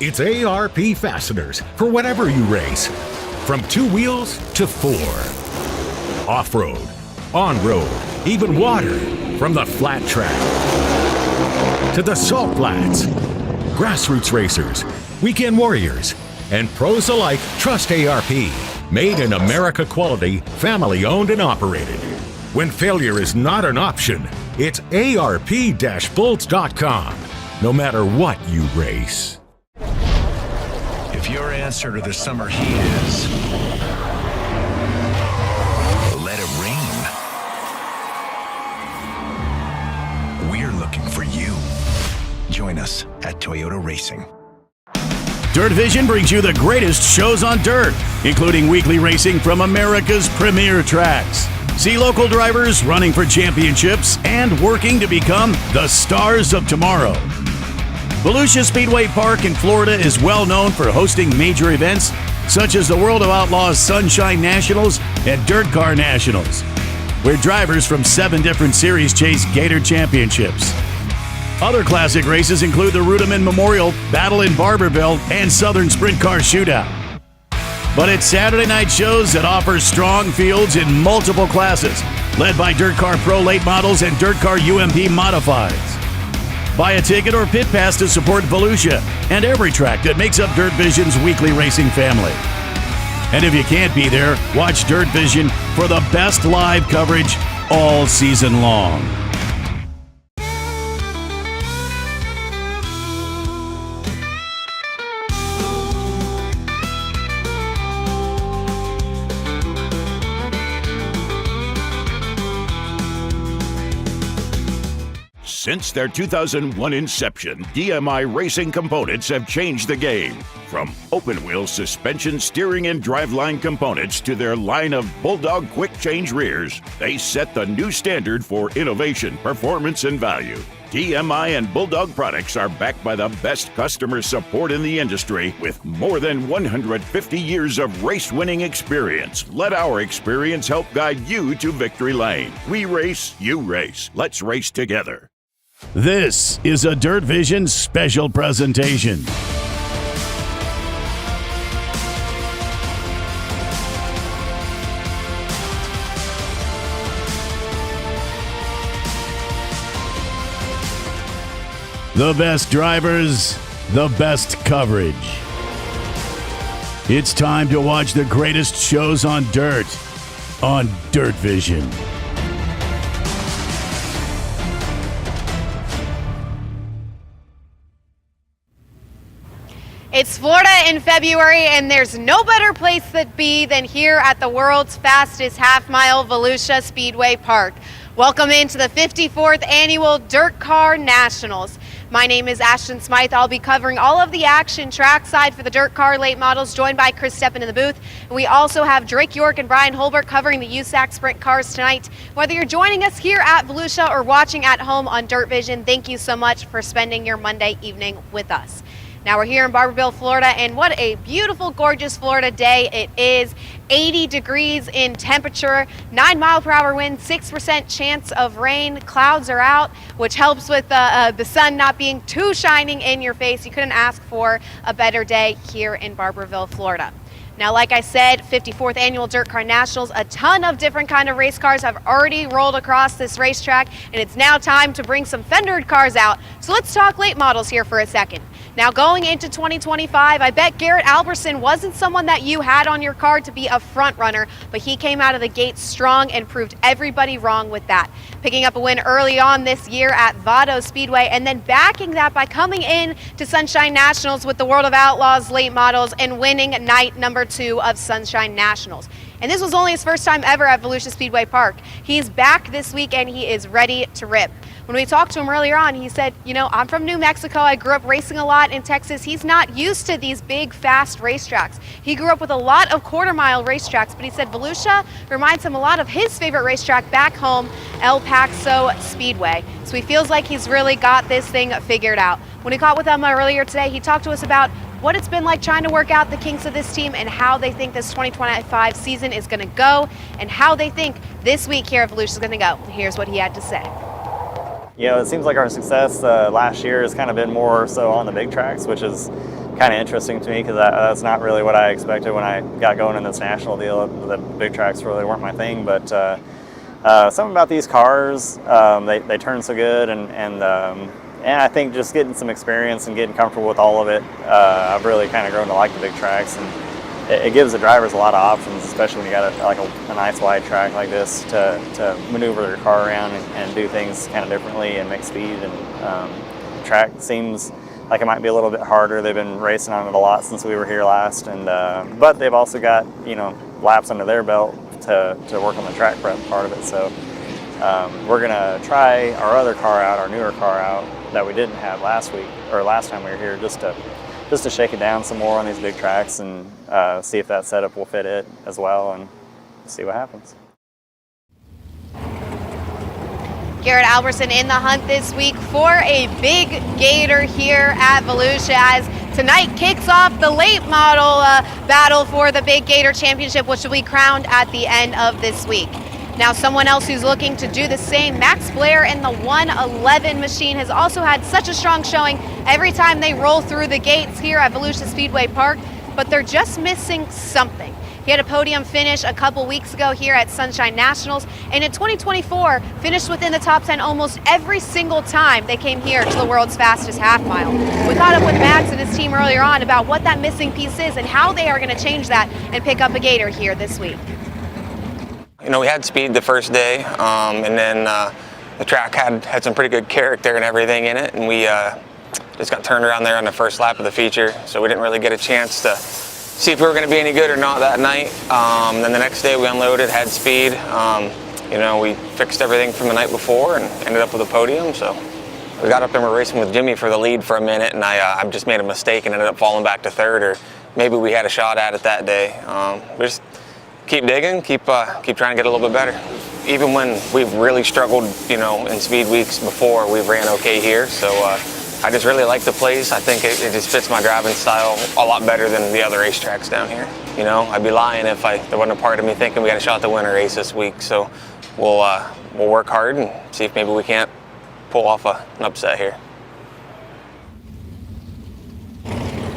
It's ARP fasteners for whatever you race. From 2 wheels to 4. Off-road, on-road, even water. From the flat track to the salt flats. Grassroots racers, weekend warriors, and pros alike trust ARP. Made in America quality, family-owned and operated. When failure is not an option, it's ARP-bolts.com. No matter what you race. If your answer to the summer heat is let it rain, we're looking for you. Join us at Toyota Racing. DIRTVision brings you the greatest shows on dirt, including weekly racing from America's premier tracks. See local drivers running for championships and working to become the stars of tomorrow. Volusia Speedway Park in Florida is well known for hosting major events such as the World of Outlaws Sunshine Nationals and DIRTcar Nationals, where drivers from 7 different series chase Gator championships. Other classic races include the Rudiman Memorial, Battle in Barberville, and Southern Sprint Car Shootout. But it's Saturday night shows that offer strong fields in multiple classes, led by DIRTcar Pro Late Models and DIRTcar UMP Modifieds. Buy a ticket or pit pass to support Volusia and every track that makes up DIRTVision's weekly racing family. And if you can't be there, watch DIRTVision for the best live coverage all season long. Since their 2001 inception, DMI Racing Components have changed the game. From open-wheel suspension, steering, and driveline components to their line of Bulldog quick change rears, they set the new standard for innovation, performance, and value. DMI and Bulldog products are backed by the best customer support in the industry with more than 150 years of race-winning experience. Let our experience help guide you to victory lane. We race, you race. Let's race together. This is a DIRTVision special presentation. The best drivers, the best coverage. It's time to watch the greatest shows on dirt on DIRTVision. It's Florida in February, and there's no better place to be than here at the world's fastest half-mile Volusia Speedway Park. Welcome into the 54th annual DIRTcar Nationals. My name is Ashton Smythe. I'll be covering all of the action trackside for the DIRTcar Late Models, joined by Chris Steppen in the booth. And we also have Drake York and Brian Holbert covering the USAC Sprint Cars tonight. Whether you're joining us here at Volusia or watching at home on DIRTVision, thank you so much for spending your Monday evening with us. Now we're here in Barberville, Florida, and what a beautiful, gorgeous Florida day it is. 80 degrees in temperature, 9-mile-per-hour wind, 6% chance of rain. Clouds are out, which helps with the sun not being too shining in your face. You couldn't ask for a better day here in Barberville, Florida. Now, like I said, 54th annual DIRTcar Nationals, a ton of different kind of race cars have already rolled across this racetrack, and it's now time to bring some fendered cars out. So let's talk late models here for a second. Now, going into 2025, I bet Garrett Alberson wasn't someone that you had on your card to be a front runner, but he came out of the gate strong and proved everybody wrong with that. Picking up a win early on this year at Vado Speedway, and then backing that by coming in to Sunshine Nationals with the World of Outlaws Late Models and winning night number 2 of Sunshine Nationals. And this was only his first time ever at Volusia Speedway Park. He's back this week and he is ready to rip. When we talked to him earlier on, he said, you know, I'm from New Mexico. I grew up racing a lot in Texas. He's not used to these big, fast racetracks. He grew up with a lot of quarter-mile racetracks, but he said Volusia reminds him a lot of his favorite racetrack back home, El Paso Speedway. So he feels like he's really got this thing figured out. When we caught with him earlier today, he talked to us about what it's been like trying to work out the kinks of this team and how they think this 2025 season is going to go and how they think this week here at Volusia is going to go. Here's what he had to say. You know, it seems like our success last year has kind of been more so on the big tracks, which is kind of interesting to me because that's not really what I expected when I got going in this national deal. The big tracks really weren't my thing, but something about these cars, they turn so good, and I think just getting some experience and getting comfortable with all of it, I've really kind of grown to like the big tracks, and it gives the drivers a lot of options, especially when you got a nice wide track like this to maneuver their car around and do things kind of differently and make speed. And the track seems like it might be a little bit harder. They've been racing on it a lot since we were here last, and but they've also got laps under their belt to work on the track prep part of it. So we're gonna try our other car out, our newer car out that we didn't have last time we were here, just to shake it down some more on these big tracks and see if that setup will fit it as well, and see what happens. Garrett Alberson in the hunt this week for a big gator here at Volusia, as tonight kicks off the late model battle for the Big Gator Championship, which will be crowned at the end of this week. Now, someone else who's looking to do the same, Max Blair in the 111 machine, has also had such a strong showing every time they roll through the gates here at Volusia Speedway Park, but they're just missing something. He had a podium finish a couple weeks ago here at Sunshine Nationals, and in 2024 finished within the top 10 almost every single time they came here to the world's fastest half mile. We caught up with Max and his team earlier on about what that missing piece is and how they are going to change that and pick up a gator here this week. We had speed the first day, and then the track had some pretty good character and everything in it, and we just got turned around there on the first lap of the feature, so we didn't really get a chance to see if we were going to be any good or not that night. Then the next day we unloaded, had speed. We fixed everything from the night before and ended up with a podium. So we got up there and we're racing with Jimmy for the lead for a minute, and I just made a mistake and ended up falling back to third, or maybe we had a shot at it that day. We just keep digging, keep trying to get a little bit better. Even when we've really struggled, in speed weeks before, we've ran okay here. So I just really like the place. I think it just fits my driving style a lot better than the other racetracks down here. I'd be lying if there wasn't a part of me thinking we had a shot to win a race this week. So we'll work hard and see if maybe we can't pull off an upset here.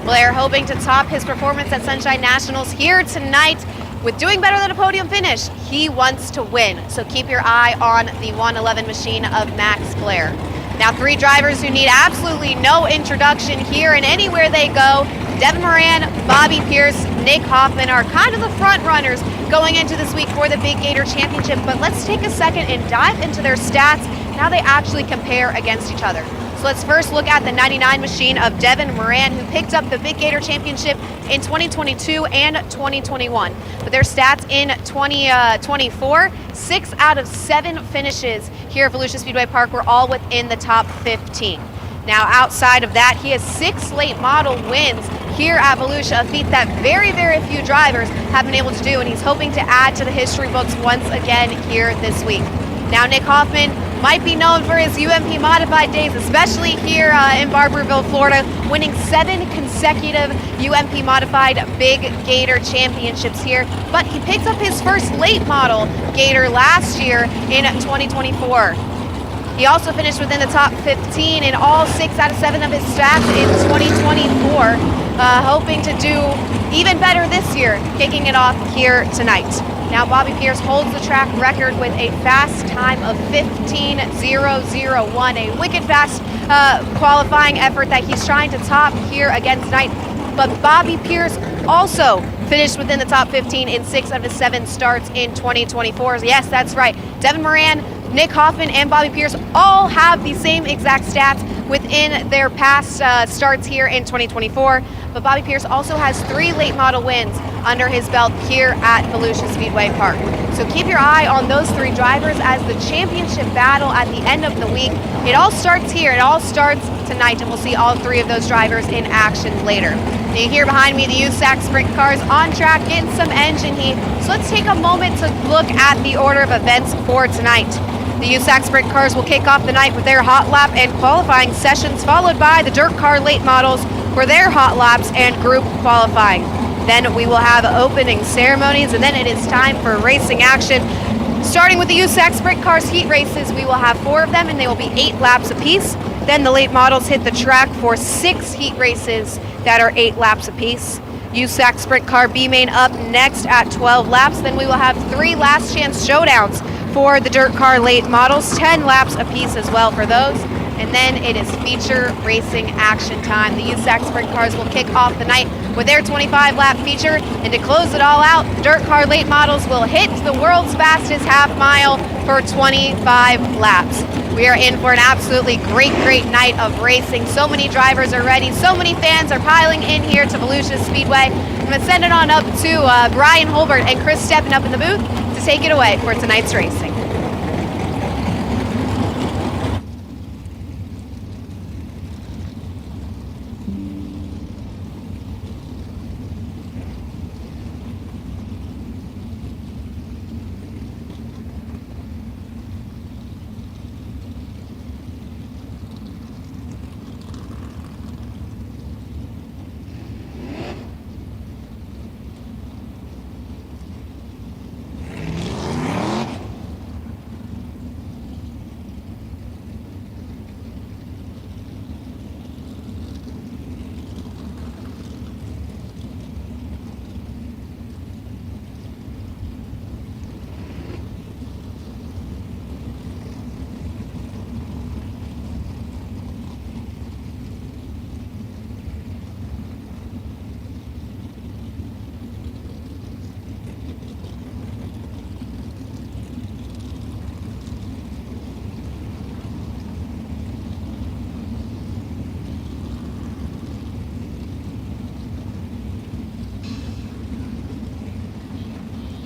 Blair hoping to top his performance at Sunshine Nationals here tonight. With doing better than a podium finish, he wants to win. So keep your eye on the 111 machine of Max Blair. Now, three drivers who need absolutely no introduction here and anywhere they go. Devin Moran, Bobby Pierce, Nick Hoffman are kind of the front runners going into this week for the Big Gator Championship. But let's take a second and dive into their stats and how they actually compare against each other. So let's first look at the 99 machine of Devin Moran, who picked up the Big Gator Championship in 2022 and 2021. But their stats in 2024, 6 out of 7 finishes here at Volusia Speedway Park were all within the top 15. Now, outside of that, he has 6 late model wins here at Volusia, a feat that very, very few drivers have been able to do, and he's hoping to add to the history books once again here this week. Now, Nick Hoffman might be known for his UMP modified days, especially here in Barberville, Florida, winning 7 consecutive UMP modified Big Gator championships here. But he picked up his first late model Gator last year in 2024. He also finished within the top 15 in all 6 out of 7 of his stats in 2024, hoping to do even better this year, kicking it off here tonight. Now, Bobby Pierce holds the track record with a fast time of 15:001, a wicked fast qualifying effort that he's trying to top here again tonight. But Bobby Pierce also finished within the top 15 in 6 out of 7 starts in 2024. Yes, that's right. Devin Moran, Nick Hoffman, and Bobby Pierce all have the same exact stats within their past starts here in 2024. But Bobby Pierce also has 3 late model wins under his belt here at Volusia Speedway Park. So keep your eye on those 3 drivers as the championship battle at the end of the week. It all starts here. It all starts tonight, and we'll see all 3 of those drivers in action later. Now, you hear behind me the USAC Sprint Cars on track, getting some engine heat. So let's take a moment to look at the order of events for tonight. The USAC Sprint Cars will kick off the night with their hot lap and qualifying sessions, followed by the DIRTcar Late Models for their hot laps and group qualifying. Then we will have opening ceremonies, and then it is time for racing action. Starting with the USAC Sprint Cars heat races, we will have 4 of them, and they will be 8 laps apiece. Then the late models hit the track for 6 heat races. that are 8 laps apiece. USAC Sprint Car B Main up next at 12 laps. Then we will have 3 last chance showdowns for the DIRTcar Late Models, 10 laps apiece as well for those. And then it is feature racing action time. The USAC Sprint Cars will kick off the night with their 25-lap feature. And to close it all out, the DIRTcar Late Models will hit the world's fastest half mile for 25 laps. We are in for an absolutely great night of racing. So many drivers are ready. So many fans are piling in here to Volusia Speedway. I'm going to send it on up to Brian Holbert and Chris stepping up in the booth to take it away for tonight's racing.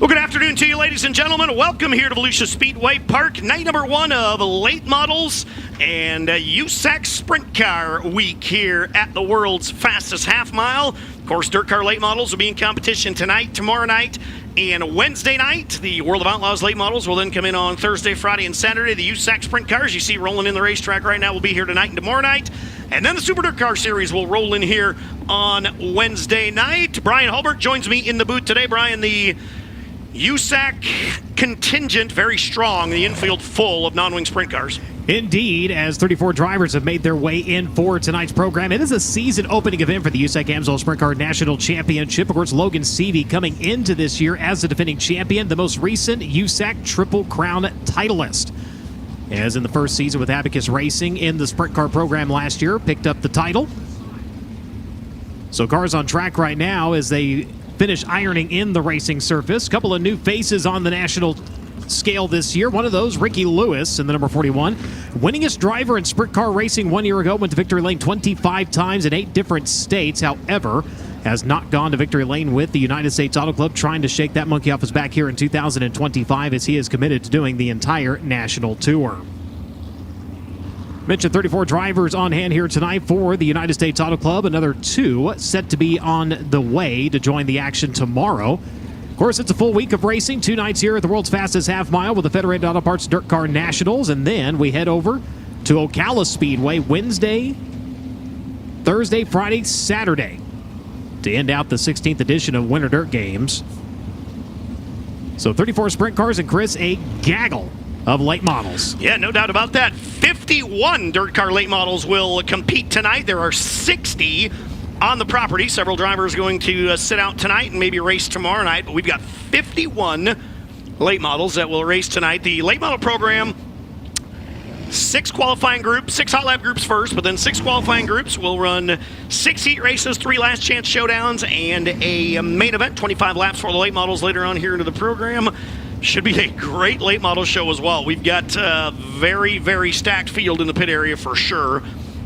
Well, good afternoon to you, ladies and gentlemen. Welcome here to Volusia Speedway Park, night number 1 of Late Models and USAC Sprint Car Week here at the world's fastest half mile. Of course, DIRTcar Late Models will be in competition tonight, tomorrow night, and Wednesday night. The World of Outlaws Late Models will then come in on Thursday, Friday, and Saturday. The USAC Sprint Cars you see rolling in the racetrack right now will be here tonight and tomorrow night. And then the Super DIRTcar Series will roll in here on Wednesday night. Brian Holbert joins me in the booth today. Brian, the USAC contingent very strong, the infield full of non-wing sprint cars. Indeed, as 34 drivers have made their way in for tonight's program. It is a season opening event for the USAC Amsoil Sprint Car National Championship. Of course, Logan Seavey coming into this year as the defending champion, the most recent USAC Triple Crown titleist. As in the first season with Abacus Racing in the sprint car program last year, picked up the title. So cars on track right now as they finish ironing in the racing surface. A couple of new faces on the national scale this year. One of those, Ricky Lewis in the number 41. Winningest driver in sprint car racing 1 year ago. Went to victory lane 25 times in 8 different states. However, has not gone to victory lane with the United States Auto Club, trying to shake that monkey off his back here in 2025 as he is committed to doing the entire national tour. Mentioned 34 drivers on hand here tonight for the United States Auto Club. Another 2 set to be on the way to join the action tomorrow. Of course, it's a full week of racing. 2 nights here at the world's fastest half mile with the Federated Auto Parts DIRTcar Nationals. And then we head over to Ocala Speedway Wednesday, Thursday, Friday, Saturday to end out the 16th edition of Winter Dirt Games. So 34 sprint cars and, Chris, a gaggle of late models. Yeah, no doubt about that. 51 DIRTcar Late Models will compete tonight. There are 60 on the property. Several drivers going to sit out tonight and maybe race tomorrow night, but we've got 51 late models that will race tonight. The late model program, 6 qualifying groups, 6 hot lap groups first, but then 6 qualifying groups will run 6 heat races, 3 last chance showdowns, and a main event, 25 laps for the late models later on here into the program. Should be a great late model show as well. We've got a very, very stacked field in the pit area for sure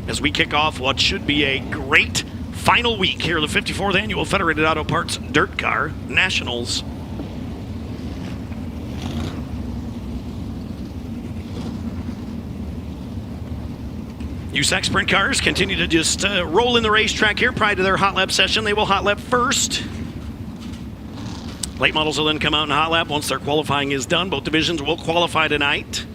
as we kick off what should be a great final week here at the 54th Annual Federated Auto Parts DIRTcar Nationals. USAC Sprint Cars continue to just roll in the racetrack here prior to their hot lap session. They will hot lap first. Late models will then come out in hot lap once their qualifying is done. Both divisions will qualify tonight.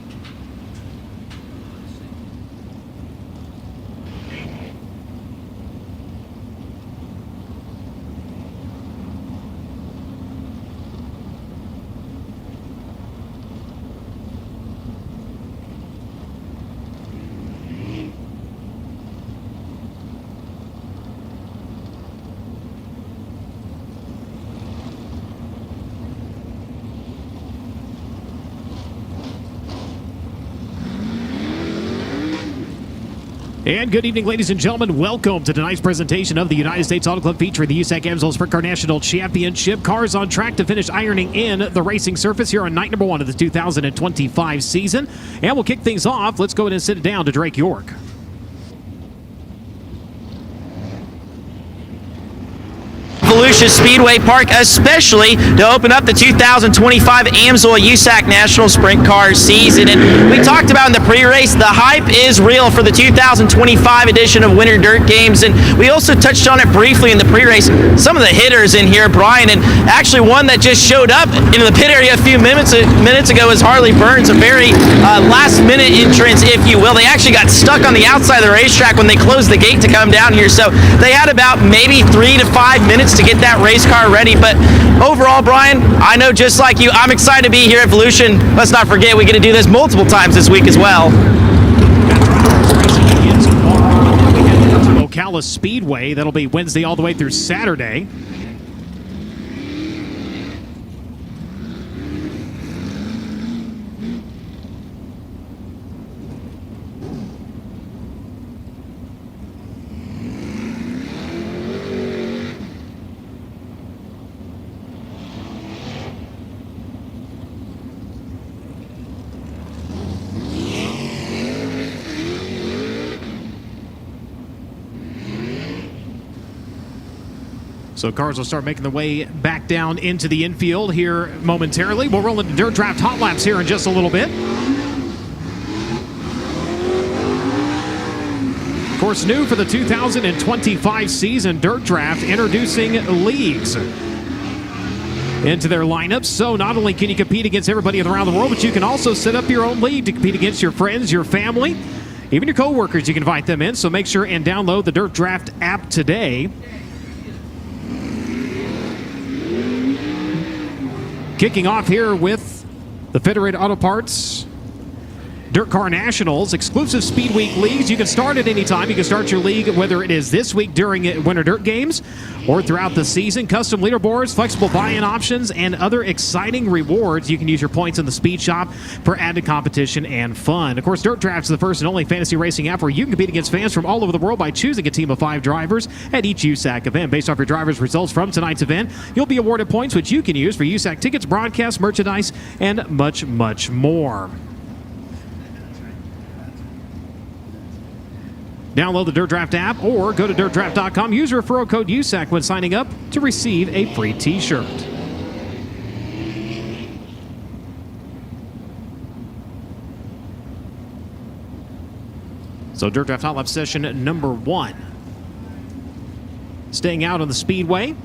And good evening, ladies and gentlemen. Welcome to tonight's presentation of the United States Auto Club featuring the USAC Amsoil Sprint Car National Championship. Cars on track to finish ironing in the racing surface here on night number 1 of the 2025 season. And we'll kick things off. Let's go ahead and sit it down to Drake York. Volusia Speedway Park, especially to open up the 2025 Amsoil USAC National Sprint Car season. And we talked about in the pre-race, the hype is real for the 2025 edition of Winter Dirt Games. And we also touched on it briefly in the pre-race. Some of the hitters in here, Brian, and actually one that just showed up into the pit area a few minutes ago is Harley Burns, a very last-minute entrance, if you will. They actually got stuck on the outside of the racetrack when they closed the gate to come down here. So they had about maybe 3 to 5 minutes to get that race car ready. But overall, Brian, I know just like you, I'm excited to be here at Volusia. Let's not forget, we get to do this multiple times this week as well. Racing begins tomorrow. We head to Ocala Speedway. That'll be Wednesday all the way through Saturday. So cars will start making their way back down into the infield here momentarily. We'll roll into Dirt Draft Hot Laps here in just a little bit. Of course, new for the 2025 season, Dirt Draft introducing leagues into their lineups. So not only can you compete against everybody around the world, but you can also set up your own league to compete against your friends, your family, even your coworkers. You can invite them in. So make sure and download the Dirt Draft app today. Kicking off here with the Federated Auto Parts DIRTcar Nationals, exclusive Speed Week leagues. You can start at any time. You can start your league, whether it is this week during Winter Dirt Games or throughout the season. Custom leaderboards, flexible buy-in options, and other exciting rewards. You can use your points in the Speed Shop for added competition and fun. Of course, Dirt Draft is the first and only fantasy racing app where you can compete against fans from all over the world by choosing a team of 5 drivers at each USAC event. Based off your drivers' results from tonight's event, you'll be awarded points which you can use for USAC tickets, broadcasts, merchandise, and much, much more. Download the Dirt Draft app or go to DIRTdraft.com. Use referral code USAC when signing up to receive a free t-shirt. So Dirt Draft Hot Lap session number 1. Staying out on the Speedway.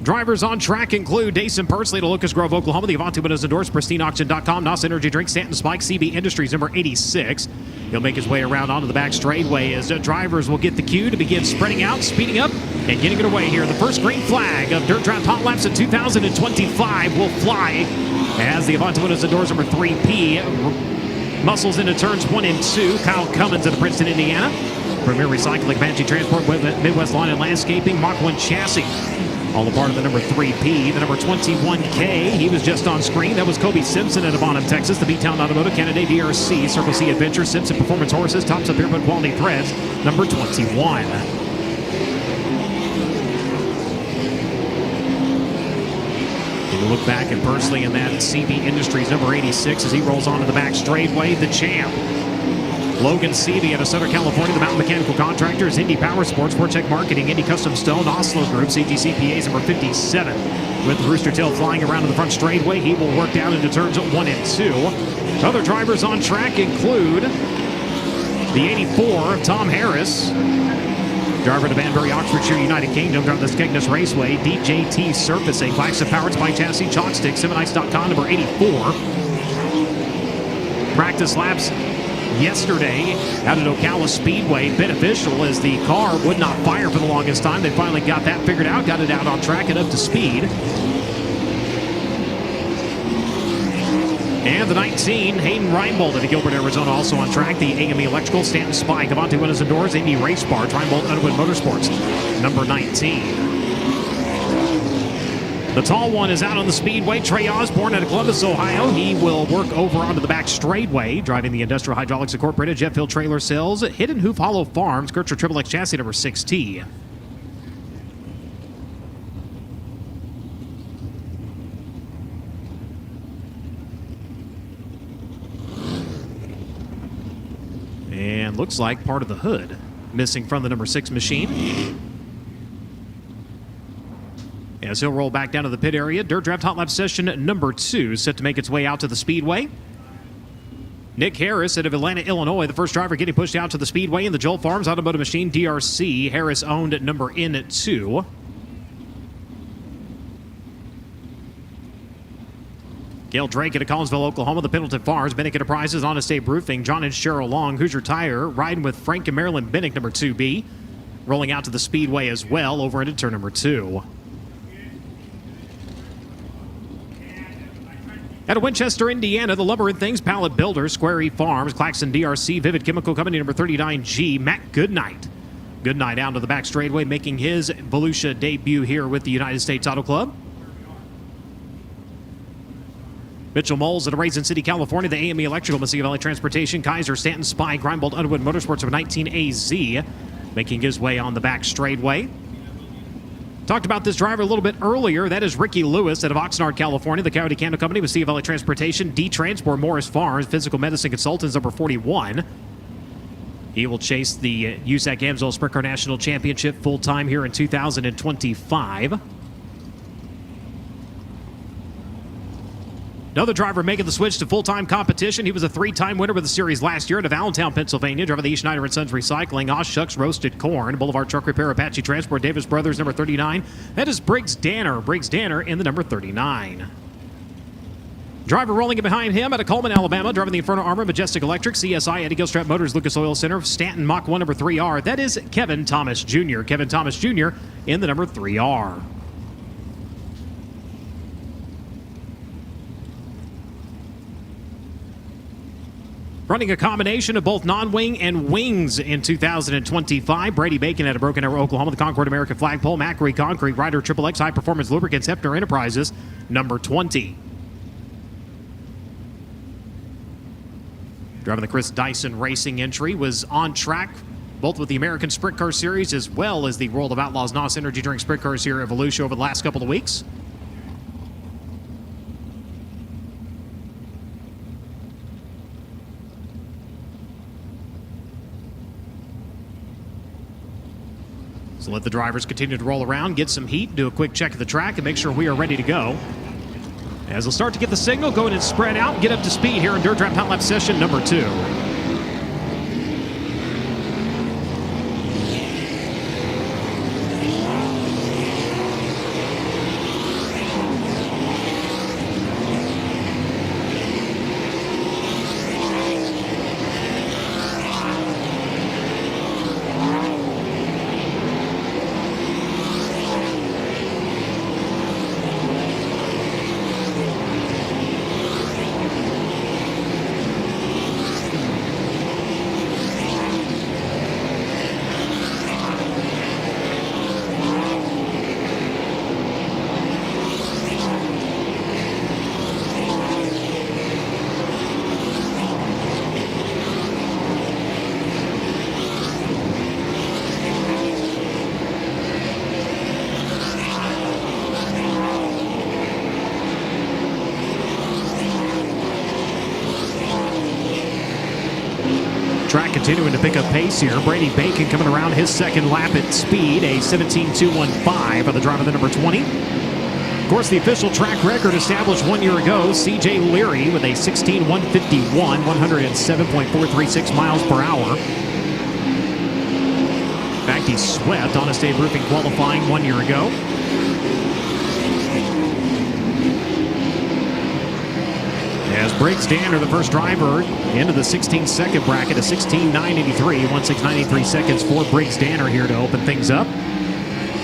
Drivers on track include Dason Pursley to Locust Grove, Oklahoma. The Avanti Windows endorsed PristineAuction.com. NOS Energy Drink, Stanton Spike, CB Industries, number 86. He'll make his way around onto the back straightway as drivers will get the cue to begin spreading out, speeding up, and getting it away here. The first green flag of Dirt Draft Hot Laps in 2025 will fly as the Avanti Windows endorsed number 3P muscles into turns 1 and 2. Kyle Cummins of Princeton, Indiana. Premier Recycling, Banshee Transport, Midwest Lawn and Landscaping, Mach 1 Chassis. All a part of the number 3P, the number 21K. He was just on screen. That was Kobe Simpson at Bonham, Texas. The B-Town Automotive, Canada DRC, Circle C Adventure, Simpson Performance Horses, Tops Up Airport Quality Threads, number 21. You look back at Pursley in that CB Industries, number 86, as he rolls onto the back straightway, the champ. Logan Seavey out of Southern California, the Mountain Mechanical Contractors, Indy Power Sports, Vortech Marketing, Indy Custom Stone, Oslo Group, CGCPA's number 57. With the Rooster Tail flying around to the front straightway, he will work down into turns 1 and 2. Other drivers on track include the 84, Tom Harris, driver to Banbury, Oxfordshire, United Kingdom, driver the Skegness Raceway, DJT Surfacing, Blackstone Powered Spike Chassis, Chalkstick, Seminites.com, number 84. Practice laps yesterday out at Ocala Speedway, beneficial as the car would not fire for the longest time. They finally got that figured out, got it out on track and up to speed. And the 19, Hayden Reinbold of Gilbert, Arizona, also on track. The AME Electrical, Stanton Spike, Avanti Windows and Doors, Indy Race Bar, Reinbold, Underwood Motorsports, number 19. The tall one is out on the speedway. Trey Osborne out of Columbus, Ohio. He will work over onto the back straightway, driving the Industrial Hydraulics Incorporated Jet Fill Trailer Sales, Hidden Hoof Hollow Farms, Gertrude Triple X chassis number 6T. And looks like part of the hood missing from the number 6 machine. As he'll roll back down to the pit area, Dirt Draft Hot Lap session number 2 set to make its way out to the Speedway. Nick Harris out of Atlanta, Illinois, the first driver getting pushed out to the Speedway in the Joel Farms Automotive Machine DRC. Harris owned at number N2. Gail Drake at Collinsville, Oklahoma, the Pendleton Farms, Bennett Enterprises, Honest Abe Roofing, John and Cheryl Long, Hoosier Tire, riding with Frank and Marilyn Bennett, number 2B, rolling out to the Speedway as well over into turn number 2. Out of Winchester, Indiana, the Lumber and Things Pallet Builders, Square E Farms, Claxon DRC, Vivid Chemical Company, number 39G, Matt Goodnight. Goodnight out to the back straightaway, making his Volusia debut here with the United States Auto Club. Mitchell Moles at Raisin City, California, the AME Electrical, Mississippi Valley Transportation, Kaiser, Stanton, Spy, Grindbolt, Underwood Motorsports of 19AZ, making his way on the back straightway. Talked about this driver a little bit earlier. That is Ricky Lewis out of Oxnard, California, the Coyote Candle Company, Mississippi Valley Transportation, D-Transport, Morris Farms, Physical Medicine Consultants, number 41. He will chase the USAC Amsoil Sprint Car National Championship full-time here in 2025. Another driver making the switch to full-time competition. He was a 3-time winner with the series last year out of Allentown, Pennsylvania. Driver the E. Schneider & Sons Recycling, Osh Shucks Roasted Corn, Boulevard Truck Repair, Apache Transport, Davis Brothers, number 39. That is Briggs Danner. Briggs Danner in the number 39. Driver rolling in behind him out of Coleman, Alabama, driving the Inferno Armor, Majestic Electric, CSI, Eddie Gilstrap Motors, Lucas Oil Center, Stanton Mach 1, number 3R. That is Kevin Thomas Jr. Kevin Thomas Jr. in the number 3R. Running a combination of both non-wing and wings in 2025. Brady Bacon out of Broken Arrow, Oklahoma, the Concord American Flagpole, Macri Concrete, Ryder Triple X, High Performance Lubricants, Hefner Enterprises, number 20. Driving the Chris Dyson Racing entry, was on track both with the American Sprint Car Series as well as the World of Outlaws NOS Energy Drink Sprint Cars here at Volusia over the last couple of weeks. So let the drivers continue to roll around, get some heat, do a quick check of the track, and make sure we are ready to go. As they'll start to get the signal, go in and spread out and get up to speed here in Dirt Draft Hot Lap session number 2. Track continuing to pick up pace here. Brady Bacon coming around his second lap at speed, a 17.215 by the driver, the number 20. Of course, the official track record established 1 year ago, C.J. Leary with a 16.151, 107.436 miles per hour. In fact, he swept Honest Abe Roofing qualifying 1 year ago. As Briggs Danner, the first driver, into the 16-second bracket, a 16.983, 169.83 seconds for Briggs Danner here to open things up.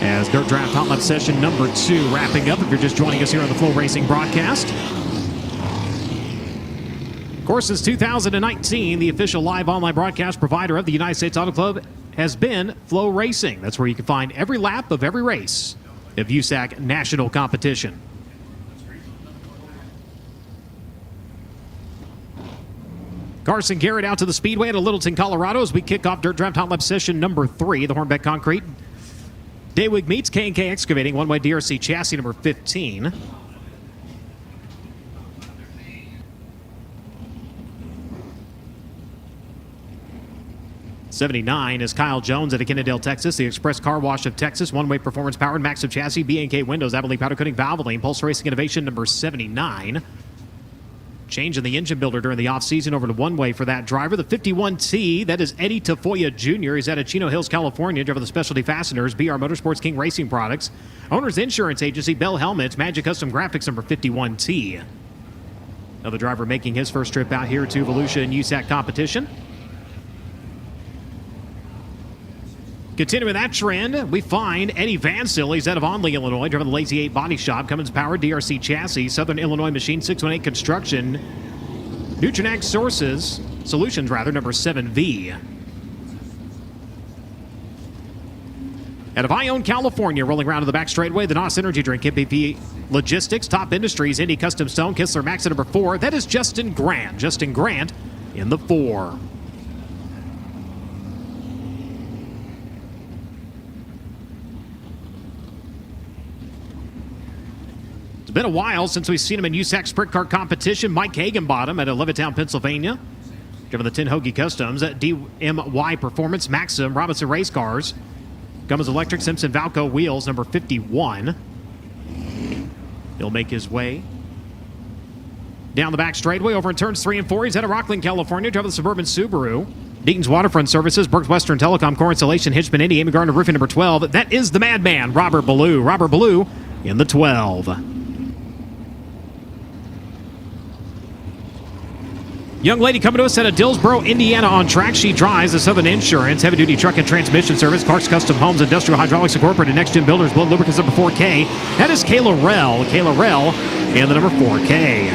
As Dirt Draft Hot Lap session number 2 wrapping up, if you're just joining us here on the Flow Racing broadcast. Of course, since 2019, the official live online broadcast provider of the United States Auto Club has been Flow Racing. That's where you can find every lap of every race of USAC National competition. Carson Garrett out to the Speedway at Littleton, Colorado as we kick off Dirt Draft Hot Lap session number 3. The Hornbeck Concrete Daywig meets K&K Excavating, one-way DRC chassis number 15. '79 is Kyle Jones at Kennedale, Texas. The Express Car Wash of Texas, one-way performance powered, Maxim chassis, B&K windows, Abilene powder coating, Valvoline, Pulse Racing Innovation number 79. Change in the engine builder during the offseason over to one-way for that driver. The 51T, that is Eddie Tafoya Jr. He's out of Chino Hills, California, driver of the Specialty Fasteners, BR Motorsports, King Racing Products. Owner's Insurance Agency, Bell Helmets, Magic Custom Graphics, number 51T. Another driver making his first trip out here to Volusia and USAC competition. Continuing that trend, we find Eddie Vansil. He's out of Onley, Illinois, driving the Lazy 8 Body Shop, Cummins Powered, DRC Chassis, Southern Illinois Machine, 618 Construction, Nutranac Solutions, number 7V. Out of Ione, California, rolling around to the back straightaway, the NOS Energy Drink, MPP Logistics, Top Industries, Indy Custom Stone, Kistler Max at number 4. That is Justin Grant. Justin Grant in the 4. Been a while since we've seen him in USAC Sprint Car competition. Mike Hagenbottom at Levittown, Pennsylvania. Driving the 10 Hoagie Customs at DMY Performance, Maxim, Robinson Race Cars. Cummins Electric, Simpson Valco Wheels, number 51. He'll make his way down the back straightaway over in turns 3 and 4. He's out of Rockland, California, driving the Suburban Subaru. Deaton's Waterfront Services, Burke's Western Telecom, Core Insulation, Hitchman, Indy, Amy Gardner Roofing, number 12. That is the Madman, Robert Ballou. Robert Ballou in the 12. Young lady coming to us out of Dillsboro, Indiana on track. She drives the Southern Insurance, Heavy Duty Truck and Transmission Service, Clark's Custom Homes, Industrial Hydraulics Incorporated, Next Gen Builders, Blood Lubricants number 4K. That is Kayla Rell. Kayla Rell and the number 4K.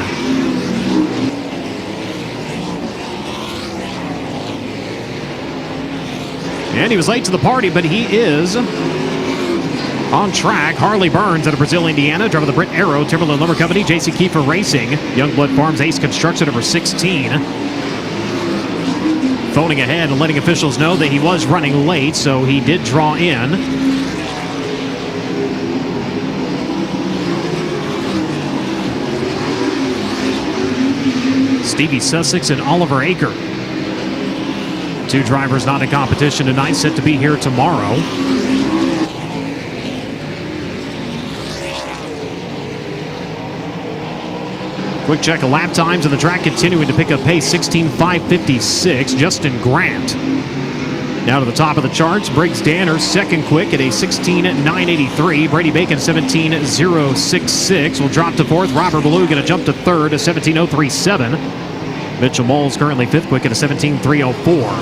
And he was late to the party, but he is on track. Harley Burns out of Brazil, Indiana, driver of the Britt Arrow, Timberland Lumber Company, JC Kiefer Racing, Youngblood Farms, Ace Construction, number 16. Phoning ahead and letting officials know that he was running late, so he did draw in. Stevie Sussex and Oliver Aker. 2 drivers not in competition tonight, set to be here tomorrow. Quick check of lap times, and the track continuing to pick up pace, 16:5:56. Justin Grant now to the top of the charts. Briggs Danner second quick at a 16:983. Brady Bacon 17:066 will drop to 4th. Robert Ballou going to jump to 3rd at 17:037. Mitchell Moles currently 5th quick at a 17:304.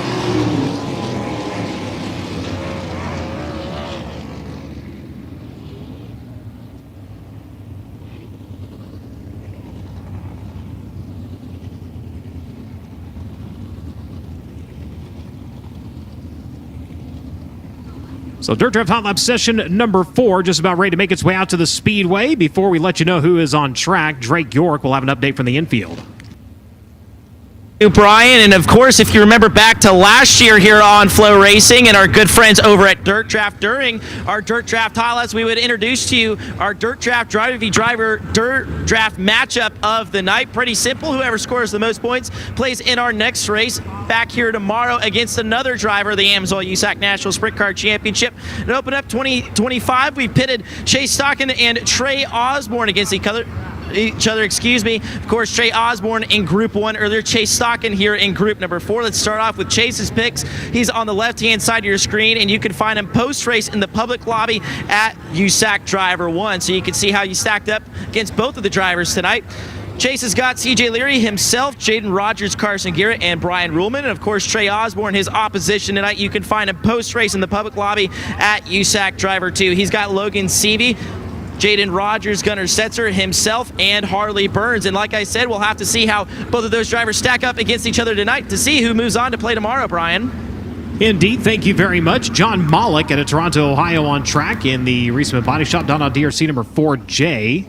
So Dirt Draft Hot Lap session number 4 just about ready to make its way out to the Speedway. Before we let you know who is on track, Drake York will have an update from the infield. Brian, and of course, if you remember back to last year here on Flow Racing and our good friends over at Dirt Draft, during our Dirt Draft highlights, we would introduce to you our Dirt Draft Driver v Driver Dirt Draft matchup of the night. Pretty simple. Whoever scores the most points plays in our next race back here tomorrow against another driver of the AMSOIL USAC National Sprint Car Championship. It opened up 2025. We pitted Chase Stockton and Trey Osborne against each other. Of course, Trey Osborne in Group 1 earlier, Chase Stockton here in Group number 4. Let's start off with Chase's picks. He's on the left-hand side of your screen, and you can find him post-race in the public lobby at USAC Driver 1. So you can see how you stacked up against both of the drivers tonight. Chase has got CJ Leary himself, Jaden Rogers, Carson Garrett, and Brian Ruhlman. And of course, Trey Osborne, his opposition tonight. You can find him post-race in the public lobby at USAC Driver 2. He's got Logan Seavey, Jaden Rogers, Gunnar Setzer himself, and Harley Burns. And like I said, we'll have to see how both of those drivers stack up against each other tonight to see who moves on to play tomorrow, Brian. Indeed, thank you very much. John Mollick out of Toronto, Ohio on track in the Reisman Body Shop. Down on DRC number 4J,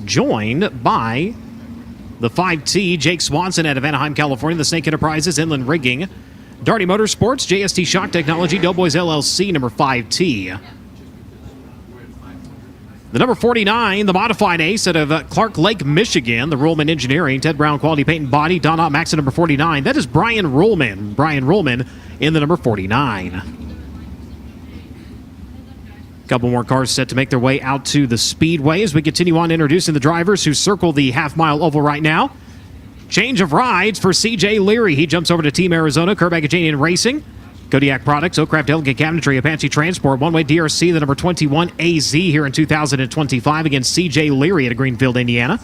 joined by the 5T, Jake Swanson out of Anaheim, California, the Snake Enterprises, Inland Rigging, Darty Motorsports, JST Shock Technology, Doughboys LLC, number 5T. The number 49, the modified ace out of Clark Lake, Michigan, the Ruhlman Engineering, Ted Brown Quality Paint and Body, Don Ott Max at number 49. That is Brian Ruhlman. Brian Ruhlman in the number 49. Couple more cars set to make their way out to the Speedway as we continue on introducing the drivers who circle the half-mile oval right now. Change of rides for C.J. Leary. He jumps over to Team Arizona, Kerbagajanian Racing, Kodiak Products, Oakcraft Elegant Cabinetry, Apache Transport, One Way DRC, the number 21 AZ here in 2025 against C.J. Leary out of Greenfield, Indiana.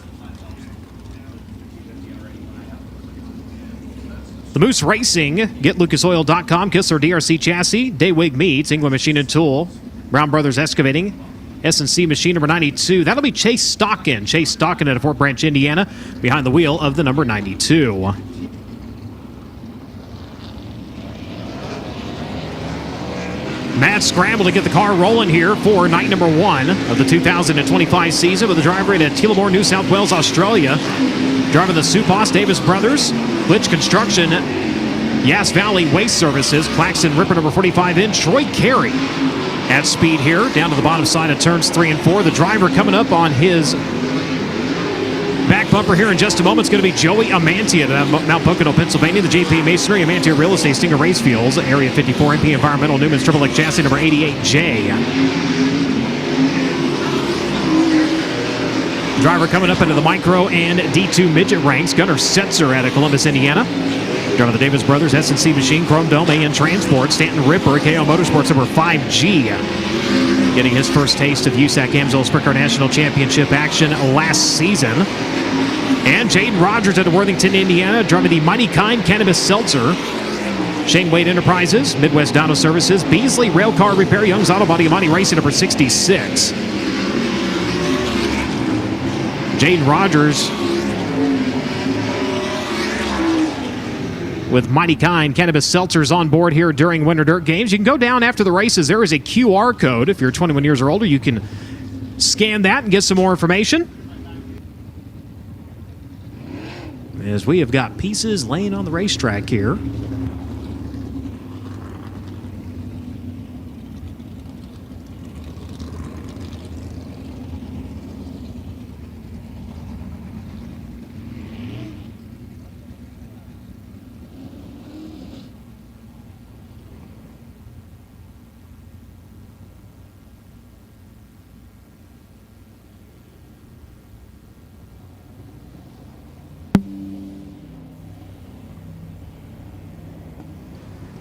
The Moose Racing, GetLucasOil.com, Kistler DRC Chassis, Daywig Meats, England Machine and Tool, Brown Brothers Excavating, S&C Machine number 92. That'll be Chase Stockin. Chase Stockin out of Fort Branch, Indiana, behind the wheel of the number 92. Mad scramble to get the car rolling here for night number 1 of the 2025 season with the driver at Tillamore, New South Wales, Australia. Driving the Supos Davis Brothers, Glitch Construction, Yass Valley Waste Services, Claxton Ripper number 45 in, Troy Carey at speed here, down to the bottom side of turns 3 and 4. The driver coming up on his back bumper here in just a moment is going to be Joey Amantia at Mount Pocono, Pennsylvania. The JP Masonry, Amantia Real Estate, Stinger Race Fuels, Area 54 MP Environmental, Newman's Triple X Chassis number 88J. Driver coming up into the micro and D2 midget ranks, Gunnar Setzer out of Columbus, Indiana. Driving the Davis Brothers, S&C Machine, Chrome Dome, AN Transport, Stanton Ripper, KO Motorsports number 5G. Getting his first taste of USAC AMSOIL Sprint Car National Championship action last season. And Jaden Rogers out of Worthington, Indiana, driving the Mighty Kind Cannabis Seltzer. Shane Wade Enterprises, Midwest Dyno Services, Beasley Railcar Repair, Young's Auto Body, Amani Racing number 66. Jaden Rogers with Mighty Kind Cannabis Seltzers on board here during Winter Dirt Games. You can go down after the races. There is a QR code. If you're 21 years or older, you can scan that and get some more information. As we have got pieces laying on the racetrack here.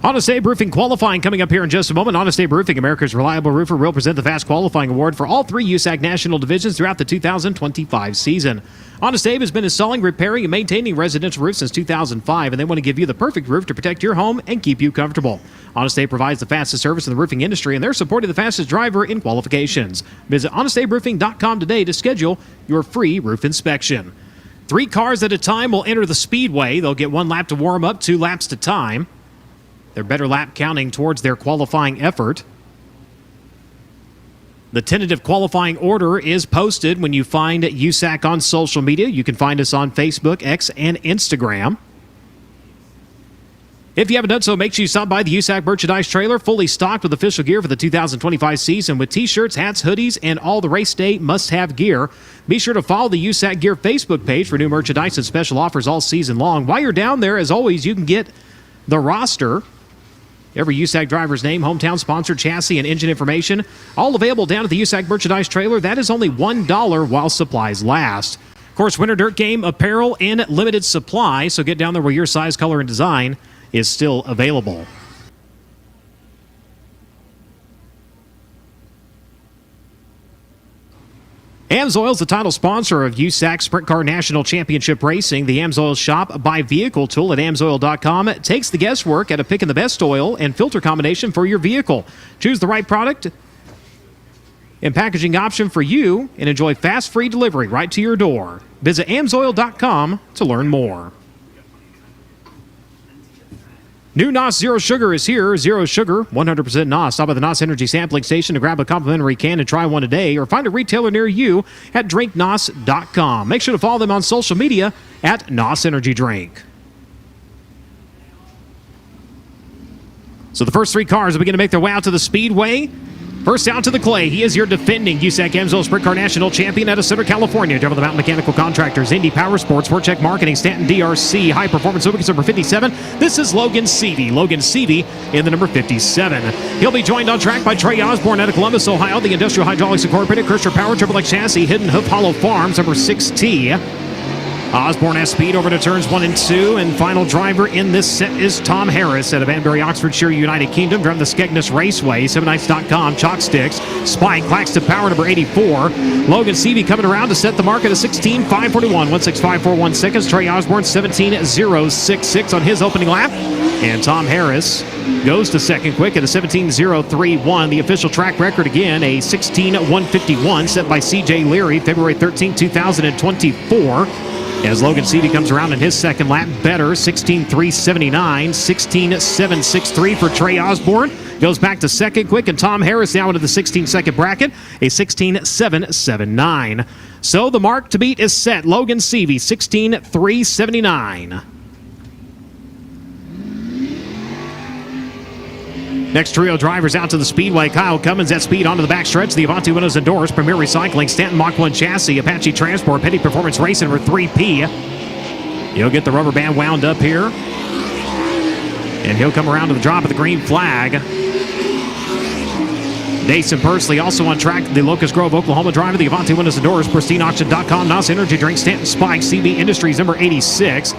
Honest Abe Roofing qualifying coming up here in just a moment. Honest Abe Roofing, America's reliable roofer, will present the Fast Qualifying Award for all 3 USAC National divisions throughout the 2025 season. Honest Abe has been installing, repairing, and maintaining residential roofs since 2005, and they want to give you the perfect roof to protect your home and keep you comfortable. Honest Abe provides the fastest service in the roofing industry, and they're supporting the fastest driver in qualifications. Visit honestaberoofing.com today to schedule your free roof inspection. 3 cars at a time will enter the Speedway. They'll get 1 lap to warm up, 2 laps to time. Their better lap counting towards their qualifying effort. The tentative qualifying order is posted when you find USAC on social media. You can find us on Facebook, X, and Instagram. If you haven't done so, make sure you stop by the USAC merchandise trailer, fully stocked with official gear for the 2025 season with t-shirts, hats, hoodies, and all the race day must-have gear. Be sure to follow the USAC Gear Facebook page for new merchandise and special offers all season long. While you're down there, as always, you can get the roster, every USAC driver's name, hometown sponsor, chassis, and engine information, all available down at the USAC merchandise trailer. That is only $1 while supplies last. Of course, Winter Dirt Game apparel in limited supply, so get down there where your size, color, and design is still available. AMSOIL is the title sponsor of USAC Sprint Car National Championship Racing. The AMSOIL shop by vehicle tool at AMSOIL.com takes the guesswork out of picking the best oil and filter combination for your vehicle. Choose the right product and packaging option for you and enjoy fast, free delivery right to your door. Visit AMSOIL.com to learn more. New NOS Zero Sugar is here. Zero Sugar, 100% NOS. Stop by the NOS Energy Sampling Station to grab a complimentary can and try one a day, or find a retailer near you at drinknos.com. Make sure to follow them on social media at NOS Energy Drink. So the first three cars will begin to make their way out to the Speedway. First out to the clay, he is your defending USAC AMSOIL Sprint Car National Champion out of Center, California. Driven by the Mountain Mechanical Contractors, Indy Power Sports, Vortech Marketing, Stanton DRC, High Performance Lubricants, number 57. This is Logan Seavey. Logan Seavey in the number 57. He'll be joined on track by Trey Osborne out of Columbus, Ohio. The Industrial Hydraulics Incorporated, Christian Power, Triple X Chassis, Hidden Hoof Hollow Farms, number 6T. Osborne has speed over to turns 1 and 2, and final driver in this set is Tom Harris out of Banbury, Oxfordshire, United Kingdom, driving the Skegness Raceway, 7nights.com, Chalk Sticks, Spike, Claxton Power, number 84. Logan Seavey coming around to set the mark at a 16.541, 16541 seconds. Trey Osborne, 17.066 on his opening lap, and Tom Harris goes to second quick at a 17.031. The official track record again, a 16.151 set by CJ Leary, February 13, 2024. As Logan Seavey comes around in his second lap, better, 16.379, 16.763 for Trey Osborne. Goes back to second quick, and Tom Harris now into the 16-second bracket, a 16.779. So the mark to beat is set. Logan Seavey, 16.379. Next trio drivers out to the Speedway. Kyle Cummins at speed onto the backstretch. The Avanti Windows and Doors, Premier Recycling, Stanton Mach 1 Chassis, Apache Transport, Petty Performance Racing, number 3P. He'll get the rubber band wound up here. And he'll come around to the drop of the green flag. Dason Pursley also on track. The Locust Grove, Oklahoma driver. The Avanti Windows and Doors, PristineAuction.com, NOS Energy Drink, Stanton Spike, CB Industries, number 86.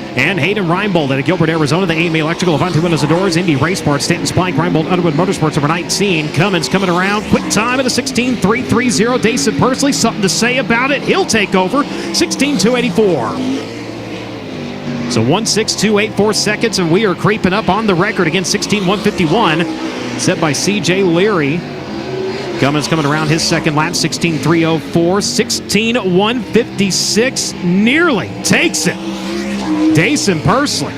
And Hayden Reinbold at Gilbert, Arizona, the AME Electrical, Avanti Windows and Doors, Indy Race Parts, Stanton Spike, Reinbold, Underwood Motorsports, number 19. Cummins coming around, quick time at a 16.330. Dason Pursley, something to say about it. He'll take over, 16.284. So 1.6284 seconds, and we are creeping up on the record again, 16.151, set by CJ Leary. Cummins coming around his second lap, 16.304, 16.156, nearly takes it. Dason Pursley,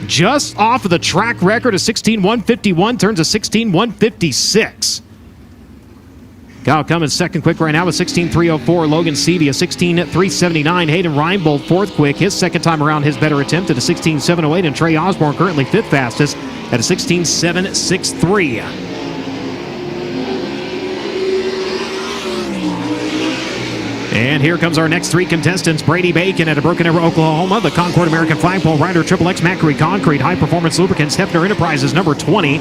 just off of the track record of 16.151, turns a 16.156. Kyle Cummins second quick right now with 16.304. Logan Seavey a 16.379. Hayden Reinbold fourth quick, his second time around, his better attempt at a 16.708. And Trey Osborne currently fifth fastest at a 16.763. And here comes our next three contestants. Brady Bacon at a Broken Arrow, Oklahoma. The Concord American Flagpole Rider, Triple X Macquarie Concrete, High Performance Lubricants, Hefner Enterprises, number 20.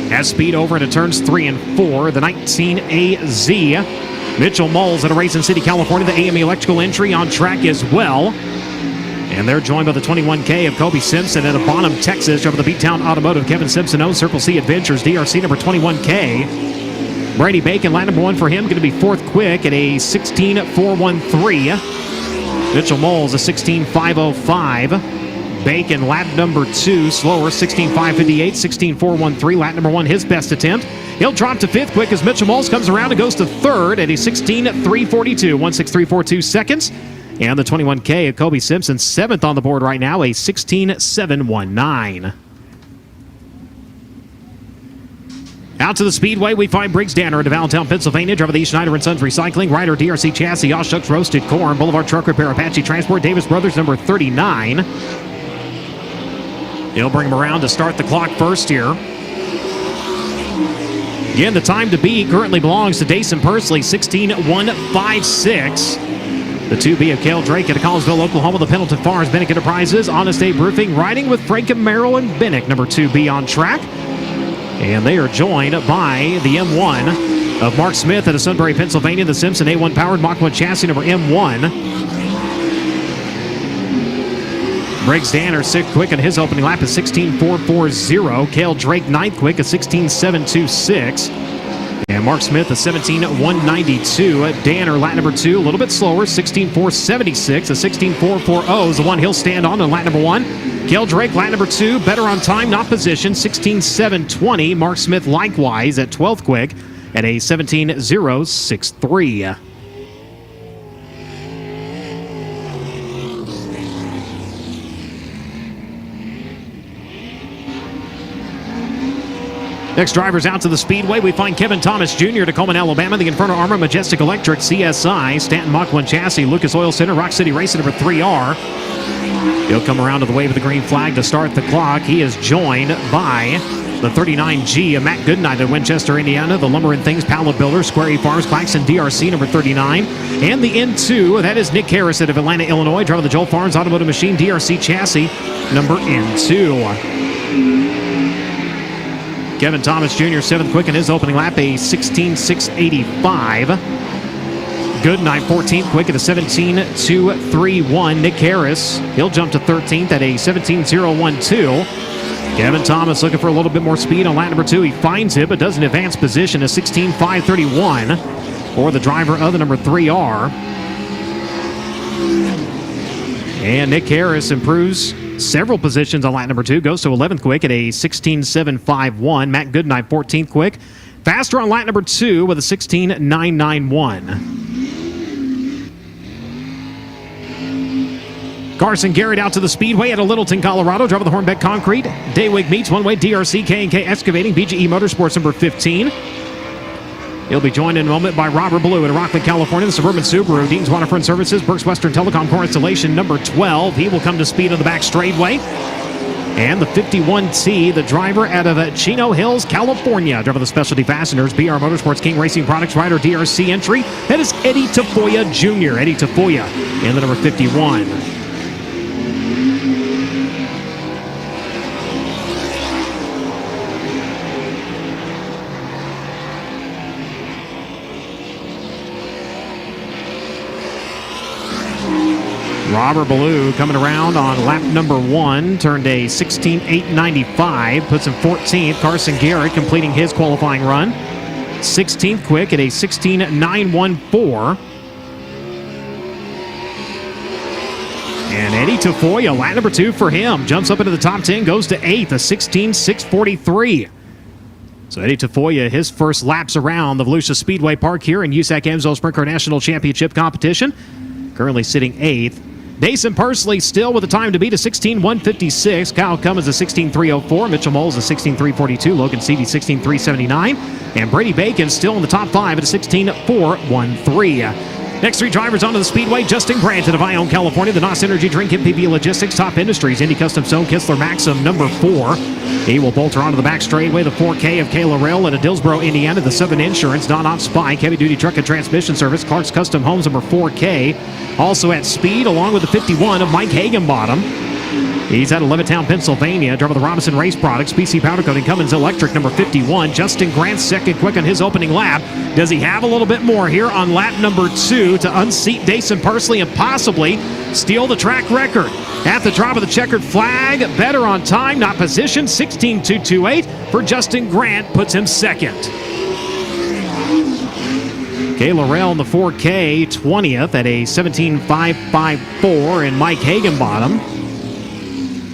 Has speed over into turns 3 and 4. The 19AZ. Mitchell Moles at a Racing City, California. The AME Electrical entry on track as well. And they're joined by the 21K of Kobe Simpson at Bonham, Texas. Over the Beattown Automotive, Kevin Simpson owns Circle C Adventures, DRC number 21K. Brady Bacon, lap number 1 for him, going to be fourth quick at a 16.413. Mitchell Moles, a 16.505. Bacon, lap number 2, slower, 16.558, 16.413. Lap number 1, his best attempt. He'll drop to fifth quick as Mitchell Moles comes around and goes to third at a 16.342, 16342 seconds. And the 21K of Kobe Simpson, seventh on the board right now, a 16.719. Out to the Speedway, we find Briggs Danner into Allentown, Pennsylvania. Driver of the Schneider & Sons Recycling. Rider, DRC Chassis, Oshucks Roasted Corn. Boulevard Truck Repair, Apache Transport. Davis Brothers, number 39. He'll bring him around to start the clock first here. Again, the time to beat currently belongs to Dason Pursley, 16.156. The 2B of Cale Drake at Collinsville, Oklahoma. The Pendleton Farms, Bennick Enterprises, Honest Abe Roofing. Riding with Frank and Marilyn Bennick, number 2B on track. And they are joined by the M1 of Mark Smith out of Sunbury, Pennsylvania. The Simpson A1 powered Mach 1 chassis, number M1. Briggs Danner sixth quick in his opening lap is 16.440. Cale Drake ninth quick at 16.726. And Mark Smith a 17.192. Danner lap number 2 a little bit slower, 16.476. A 16.440 is the one he'll stand on in lap number 1. Cale Drake, lap number 2, better on time, not position, 16.720. Mark Smith likewise at 12th quick at a 17.063. Next drivers out to the Speedway. We find Kevin Thomas Jr. to Coleman, Alabama. The Inferno Armor, Majestic Electric, CSI, Stanton Mach 1 Chassis, Lucas Oil Center, Rock City Racing, number 3R. He'll come around to the wave of the green flag to start the clock. He is joined by the 39G of Matt Goodnight at Winchester, Indiana. The Lumber and Things, Pallet Builder, Square E Farms, Claxon DRC, number 39. And the N2, that is Nick Harris out of Atlanta, Illinois, driving the Joel Farms Automotive Machine DRC chassis, number N2. Kevin Thomas Jr., 7th quick in his opening lap, a 16.685. Goodnight, 14th quick at a 17.231. Nick Harris, he'll jump to 13th at a 17.012. Kevin Thomas looking for a little bit more speed on lap number 2. He finds it, but doesn't advance position, a 16.531 for the driver of the number 3R. And Nick Harris improves several positions on lap number 2, goes to 11th quick at a 16.751. Matt Goodnight, 14th quick. Faster on lap number 2 with a 16.991. Carson Garrett out to the Speedway at Littleton, Colorado, driving the Hornbeck Concrete. Daywig Meats, One Way, DRC, K&K Excavating, BGE Motorsports, number 15. He'll be joined in a moment by Robert Blue in Rockland, California, the Suburban Subaru, Dean's Waterfront Services, Berks Western Telecom Core Installation, number 12. He will come to speed on the back straightaway. And the 51T, the driver out of Chino Hills, California, driving the Specialty Fasteners, BR Motorsports, King Racing Products, rider DRC entry. That is Eddie Tafoya Jr., Eddie Tafoya in the number 51. Robert Ballou coming around on lap number 1, turned a 16.895, puts him 14th. Carson Garrett completing his qualifying run, 16th quick at a 16.914. And Eddie Tafoya, lap number 2 for him, jumps up into the top 10, goes to 8th, a 16.643. So Eddie Tafoya, his first laps around the Volusia Speedway Park here in USAC AMSO Sprint Car National Championship competition, currently sitting 8th. Dason Pursley still with a time to beat, a 16.156. Kyle Cummins a 16.304. Mitchell Moles a 16.342. Logan Seavey 16.379. And Brady Bacon still in the top 5 at a 16.413. Next 3 drivers onto the Speedway. Justin Grant out of Ione, California. The NOS Energy Drink, MPV Logistics, Top Industries, Indy Custom Stone, Kistler Maxim, number 4. He will bolter onto the back straightaway. The 4K of Kayla Rail out of Dillsboro, Indiana. The 7 Insurance, Non-Op Spike, Heavy Duty Truck and Transmission Service, Clark's Custom Homes, number 4K. Also at speed, along with the 51 of Mike Hagenbottom. He's out of Levittown, Pennsylvania, driving the Robinson Race Products, PC Powder Coating, Cummins Electric, number 51. Justin Grant, second quick on his opening lap. Does he have a little bit more here on lap number 2 to unseat Dason Pursley and possibly steal the track record? At the drop of the checkered flag, better on time, not position, 16.228 for Justin Grant, puts him second. Kayla Rail in the 4K, 20th at a 17.554, and Mike Hagenbottom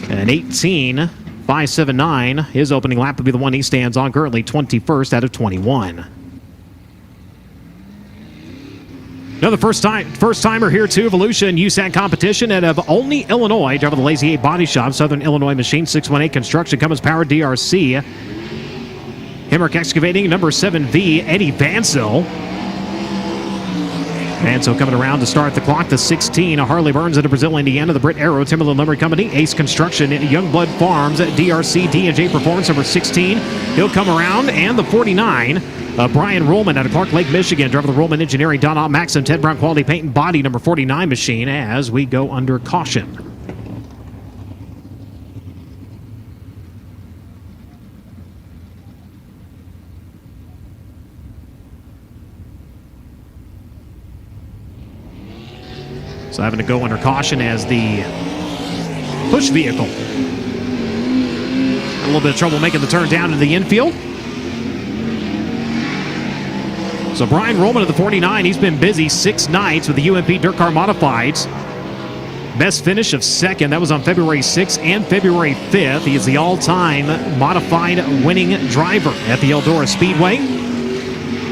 an 18.579. His opening lap will be the one he stands on, currently 21st out of 21. Another first-timer here too, Volusia and USAC competition out of Olney, Illinois, driving the Lazy 8 Body Shop, Southern Illinois Machine, 618 Construction, Cummins Power, DRC. Hemrick Excavating, number 7V, Eddie Vansell. Vansell coming around to start the clock, the 16, Harley Burns out of Brazil, Indiana, the Britt Arrow, Timberland Lumber Company, Ace Construction, Youngblood Farms, DRC, D&J Performance, number 16. He'll come around, and the 49, Brian Rollman out of Clark Lake, Michigan, driver of the Rollman Engineering, Don Maxim, Ted Brown Quality Paint and Body, number 49 machine, as we go under caution. So having to go under caution as the push vehicle. A little bit of trouble making the turn down to the infield. So Brian Rollman of the 49, he's been busy 6 nights with the UMP DIRTcar Modifieds. Best finish of second, that was on February 6th and February 5th. He is the all-time modified winning driver at the Eldora Speedway.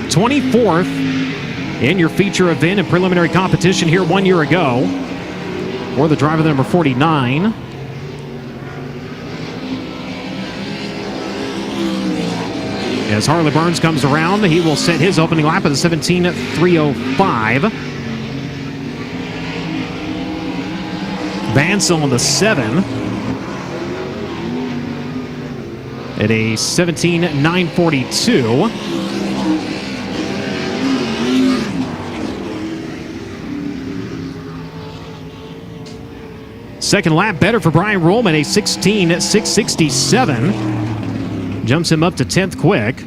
24th in your feature event and preliminary competition here 1 year ago. For the driver, the number 49. As Harley Burns comes around, he will set his opening lap at a 17:305. Vansel in the 7 at a 17:942. Second lap better for Brian Rollman, a 16:667. Jumps him up to 10th quick.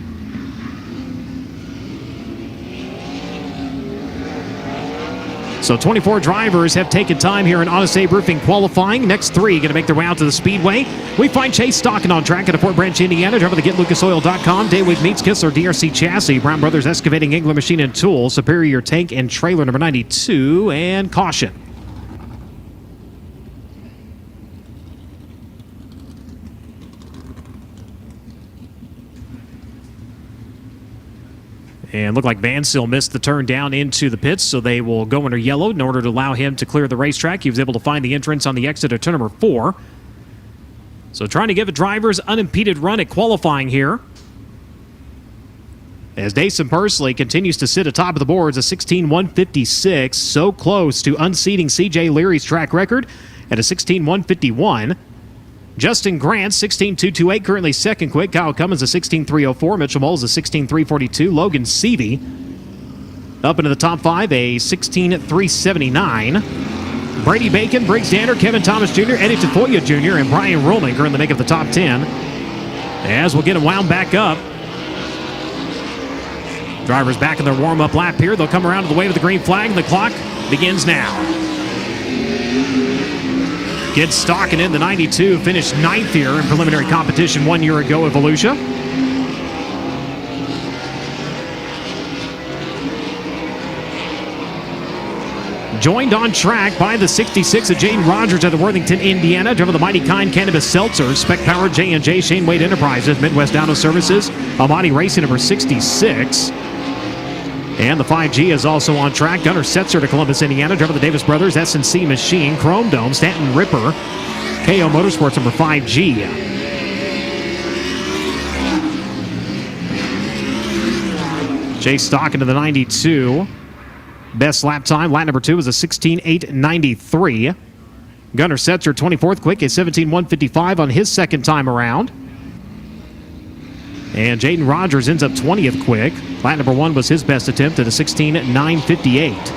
So 24 drivers have taken time here in Honest Abe Roofing qualifying. Next 3 going to make their way out to the Speedway. We find Chase Stocking on track at Fort Branch, Indiana. Driver to GetLucasOil.com. Daywave Meats, Kistler, DRC Chassis. Brown Brothers Excavating, Engler Machine and Tools. Superior Tank and Trailer number 92. And caution. And looked like Vansel missed the turn down into the pits, so they will go under yellow in order to allow him to clear the racetrack. He was able to find the entrance on the exit of turn number 4. So trying to give a driver's unimpeded run at qualifying here. As Dason Pursley continues to sit atop of the boards, a 16:156, so close to unseating C.J. Leary's track record at a 16:151. Justin Grant, 16:228, currently second quick. Kyle Cummins, a 16:304. Mitchell Moles, a 16:342. Logan Seavey up into the top 5, a 16:379. Brady Bacon, Briggs Danner, Kevin Thomas Jr., Eddie Tafoya Jr., and Brian Rollman currently make up the top 10. As we'll get him wound back up. Drivers back in their warm-up lap here. They'll come around to the wave of the green flag, and the clock begins now. Gets Stocking in the 92, finished 9th here in preliminary competition 1 year ago at Volusia. Joined on track by the 66 of Jaden Rogers out of Worthington, Indiana. Driven the Mighty Kind Cannabis Seltzer, Spec Powered J&J, Shane Wade Enterprises, Midwest Auto Services, Amati Racing number 66. And the 5G is also on track. Gunnar Setzer to Columbus, Indiana. Driver the Davis Brothers, S&C Machine, Chrome Dome, Stanton Ripper, KO Motorsports number 5G. Chase Stocking to the 92. Best lap time, lap number 2 was a 16:893. Gunnar Setzer, 24th quick, a 17:155 on his second time around. And Jaden Rogers ends up 20th quick. Lap number 1 was his best attempt at a 16:958.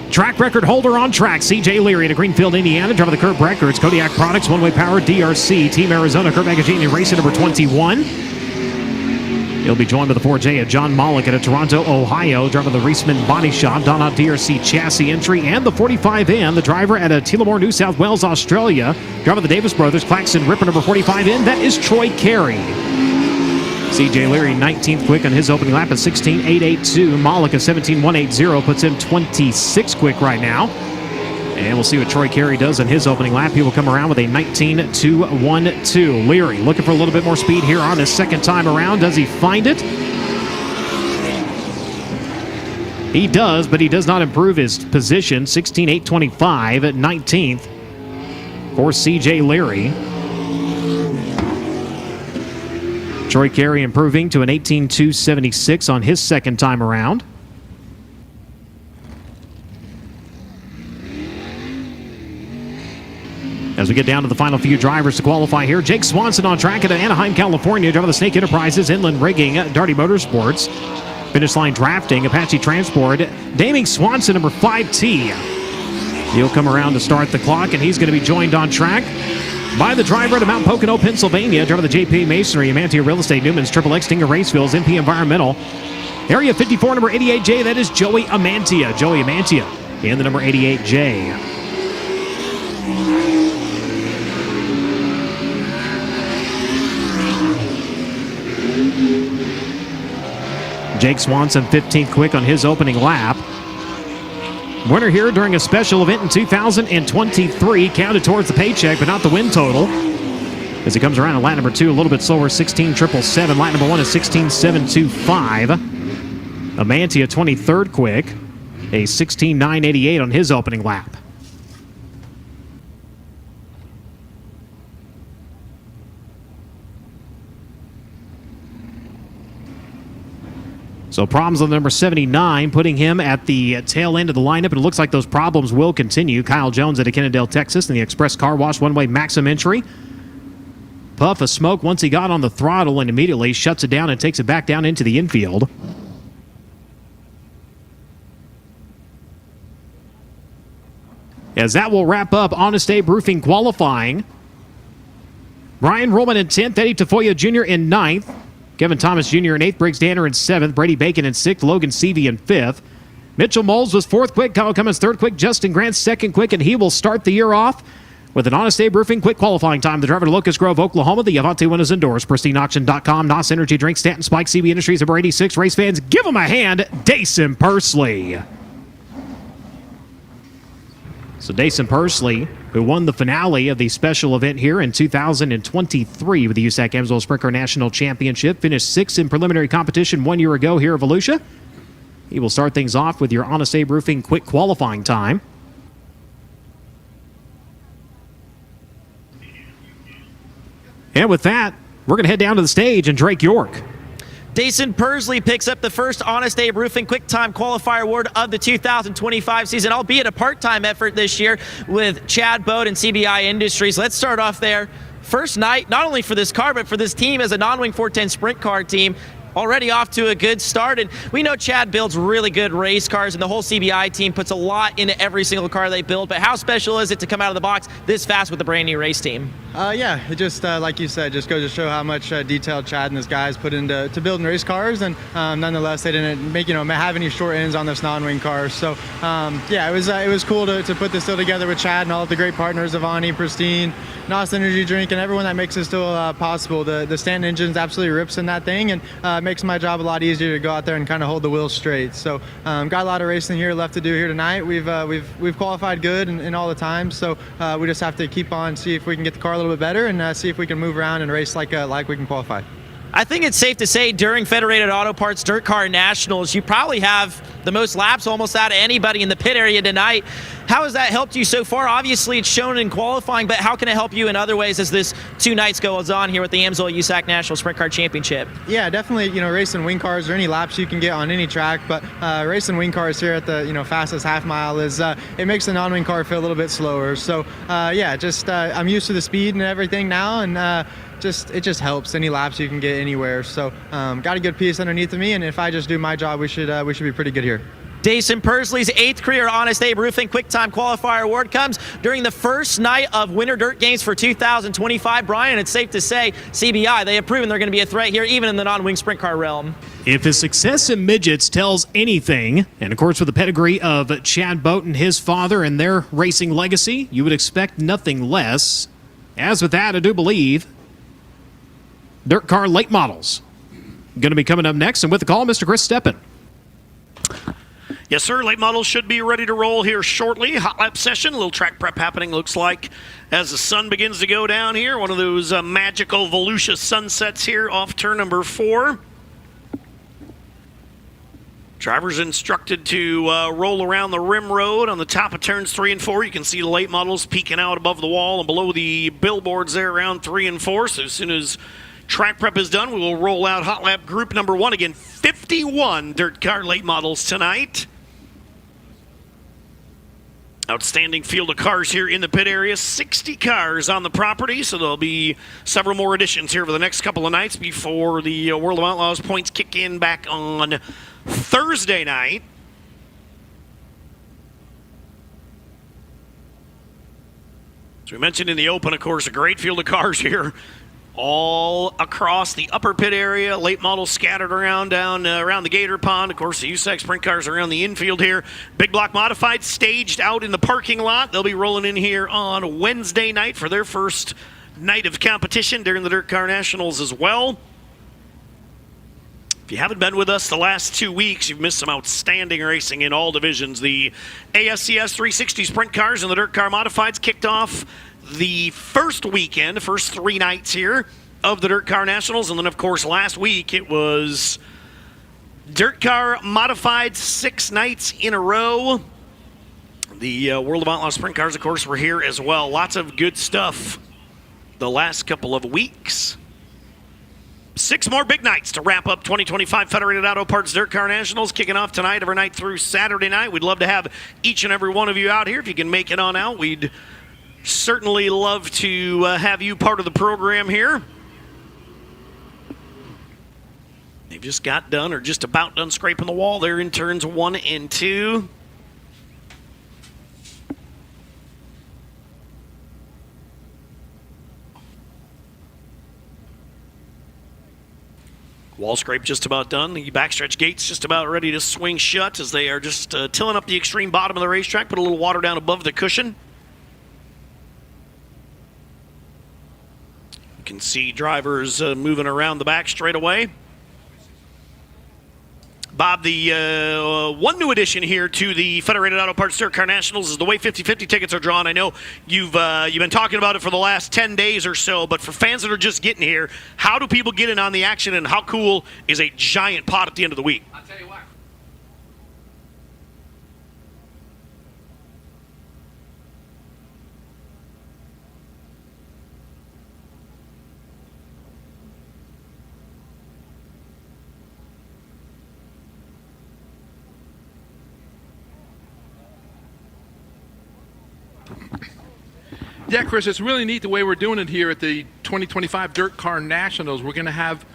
Track record holder on track, C.J. Leary to Greenfield, Indiana. Driver the Kurt Records, Kodiak Products, One Way Power, DRC, Team Arizona, Kurt Magazine, Racing number 21. He'll be joined by the 4J of John Mollick at Toronto, Ohio. Driver the Reisman Body Shop, Donna DRC Chassis Entry, and the 45N. The driver at Tillamore, New South Wales, Australia. Driver the Davis Brothers, Claxon Ripper number 45N. That is Troy Carey. C.J. Leary, 19th quick on his opening lap at 16:882. Mollick, a 17:180, puts him 26 quick right now. And we'll see what Troy Carey does in his opening lap. He will come around with a 19:212. Leary looking for a little bit more speed here on his second time around. Does he find it? He does, but he does not improve his position. 16:825 at 19th for C.J. Leary. Troy Carey improving to an 18:276 on his second time around. As we get down to the final few drivers to qualify here, Jake Swanson on track at Anaheim, California. Driver the Snake Enterprises, Inland Rigging, Darty Motorsports. Finish line drafting, Apache Transport. Daming Swanson, number 5T. He'll come around to start the clock, and he's going to be joined on track by the driver at Mount Pocono, Pennsylvania. Driver the JP Masonry, Amantia Real Estate, Newman's, XXX Stinger Racefields, MP Environmental. Area 54, number 88J, that is Joey Amantia. Joey Amantia in the number 88J. Jake Swanson, 15th quick on his opening lap. Winner here during a special event in 2023. Counted towards the paycheck, but not the win total. As he comes around in lap number 2, a little bit slower, 16:777. Lap number 1 is 16:725. Amantia, 23rd quick, a 16:988 on his opening lap. So problems on number 79, putting him at the tail end of the lineup, and it looks like those problems will continue. Kyle Jones out of Kennedale, Texas, in the Express Car Wash one-way Maxim entry. Puff of smoke once he got on the throttle and immediately shuts it down and takes it back down into the infield. As that will wrap up Honest Abe Roofing qualifying. Brian Rollman in 10th, Eddie Tafoya Jr. in 9th. Kevin Thomas Jr. in 8th, Briggs Danner in 7th, Brady Bacon in 6th, Logan Seavey in 5th. Mitchell Moles was 4th quick, Kyle Cummins 3rd quick, Justin Grant 2nd quick, and he will start the year off with an Honest Abe Roofing quick qualifying time. The driver to Locust Grove, Oklahoma, the Avante Windows and Doors, PristineAuction.com, NOS Energy Drink, Stanton Spike, CB Industries, number 86. Race fans, give him a hand, Dason Pursley. So Dason Pursley, who won the finale of the special event here in 2023 with the USAC Amsoil Sprint Car National Championship, finished 6th in preliminary competition 1 year ago here at Volusia. He will start things off with your Honest Abe Roofing quick qualifying time. And with that, we're going to head down to the stage and Drake York. Dason Pursley picks up the first Honest Abe Roofing Quick Time Qualifier Award of the 2025 season, albeit a part-time effort this year with Chad Bode and CBI Industries. Let's start off there. First night, not only for this car, but for this team as a non-wing 410 sprint car team. Already off to a good start, and we know Chad builds really good race cars, and the whole CBI team puts a lot into every single car they build. But how special is it to come out of the box this fast with a brand new race team? Yeah, it just like you said, just goes to show how much detail Chad and his guys put into building race cars, and nonetheless they didn't have any short ends on this non-wing cars. So yeah, it was cool to put this deal together with Chad and all of the great partners, Avani, Pristine, NOS Energy Drink, and everyone that makes this deal possible. The Stanton engines absolutely rips in that thing, and makes my job a lot easier to go out there and kind of hold the wheels straight. So got a lot of racing here left to do here tonight. We've qualified good in all the times, so we just have to keep on, see if we can get the car a little bit better, and see if we can move around and race like we can qualify. I think it's safe to say during Federated Auto Parts DIRTcar Nationals, you probably have the most laps almost out of anybody in the pit area tonight. How has that helped you so far? Obviously, it's shown in qualifying, but how can it help you in other ways as this 2 nights goes on here with the AMSOIL USAC National Sprint Car Championship? Yeah, definitely, racing wing cars or any laps you can get on any track, but racing wing cars here at the, fastest half mile is, it makes the non-wing car feel a little bit slower. So, yeah, just I'm used to the speed and everything now, and it just helps any laps you can get anywhere. So got a good piece underneath of me, and if I just do my job, we should be pretty good here. Dason Pursley's 8th career Honest Abe Roofing Quick Time Qualifier Award comes during the first night of Winter Dirt Games for 2025. Brian, it's safe to say CBI, they have proven they're going to be a threat here, even in the non-wing sprint car realm. If his success in midgets tells anything, and of course with the pedigree of Chad Boat and his father and their racing legacy, you would expect nothing less. As with that, I do believe DIRTcar Late Models going to be coming up next, and with the call, Mr. Chris Steppen. Yes, sir. Late models should be ready to roll here shortly. Hot lap session, a little track prep happening, looks like, as the sun begins to go down here. One of those magical Volusia sunsets here off turn number 4. Drivers instructed to roll around the rim road on the top of turns 3 and 4. You can see the late models peeking out above the wall and below the billboards there around 3 and 4. So as soon as track prep is done, we will roll out hot lap group number 1. Again, 51 DIRTcar late models tonight. Outstanding field of cars here in the pit area. 60 cars on the property, so there'll be several more additions here for the next couple of nights before the World of Outlaws points kick in back on Thursday night. As we mentioned in the open, of course, a great field of cars here all across the upper pit area. Late models scattered around down around the Gator Pond. Of course, the USAC sprint cars around the infield here. Big block modified staged out in the parking lot. They'll be rolling in here on Wednesday night for their first night of competition during the DIRTcar Nationals as well. If you haven't been with us the last 2 weeks, you've missed some outstanding racing in all divisions. The ASCS 360 sprint cars and the DIRTcar modifieds kicked off the first weekend, the first 3 nights here of the DIRTcar Nationals. And then, of course, last week it was DIRTcar modified 6 nights in a row. The World of Outlaws sprint cars, of course, were here as well. Lots of good stuff the last couple of weeks. 6 more big nights to wrap up 2025 Federated Auto Parts DIRTcar Nationals, kicking off tonight, every night through Saturday night. We'd love to have each and every one of you out here. If you can make it on out, we'd certainly love to have you part of the program here. They've just got done, or just about done, scraping the wall there in turns 1 and 2. Wall scrape just about done. The backstretch gate's just about ready to swing shut as they are just tilling up the extreme bottom of the racetrack, put a little water down above the cushion. You can see drivers moving around the back straight away. Bob, the one new addition here to the Federated Auto Parts DIRTcar Nationals is the way 50/50 tickets are drawn. I know you've been talking about it for the last 10 days or so, but for fans that are just getting here, how do people get in on the action, and how cool is a giant pot at the end of the week? I'll tell you what. Yeah, Chris, it's really neat the way we're doing it here at the 2025 DIRTcar Nationals. We're going to have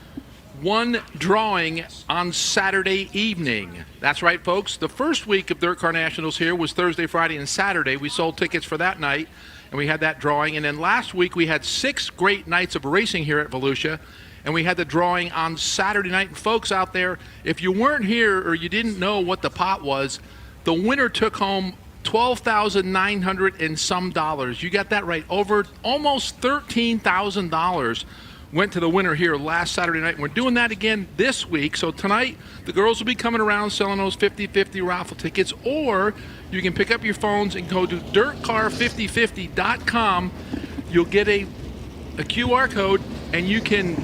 one drawing on Saturday evening. That's right, folks. The first week of DIRTcar Nationals here was Thursday, Friday, and Saturday. We sold tickets for that night, and we had that drawing. And then last week we had 6 great nights of racing here at Volusia, and we had the drawing on Saturday night. And folks out there, if you weren't here or you didn't know what the pot was, the winner took home $12,900 and some dollars. You got that right. Over almost $13,000 went to the winner here last Saturday night. We're doing that again this week. So tonight, the girls will be coming around selling those 50/50 raffle tickets, or you can pick up your phones and go to DIRTcar5050.com. You'll get a QR code, and you can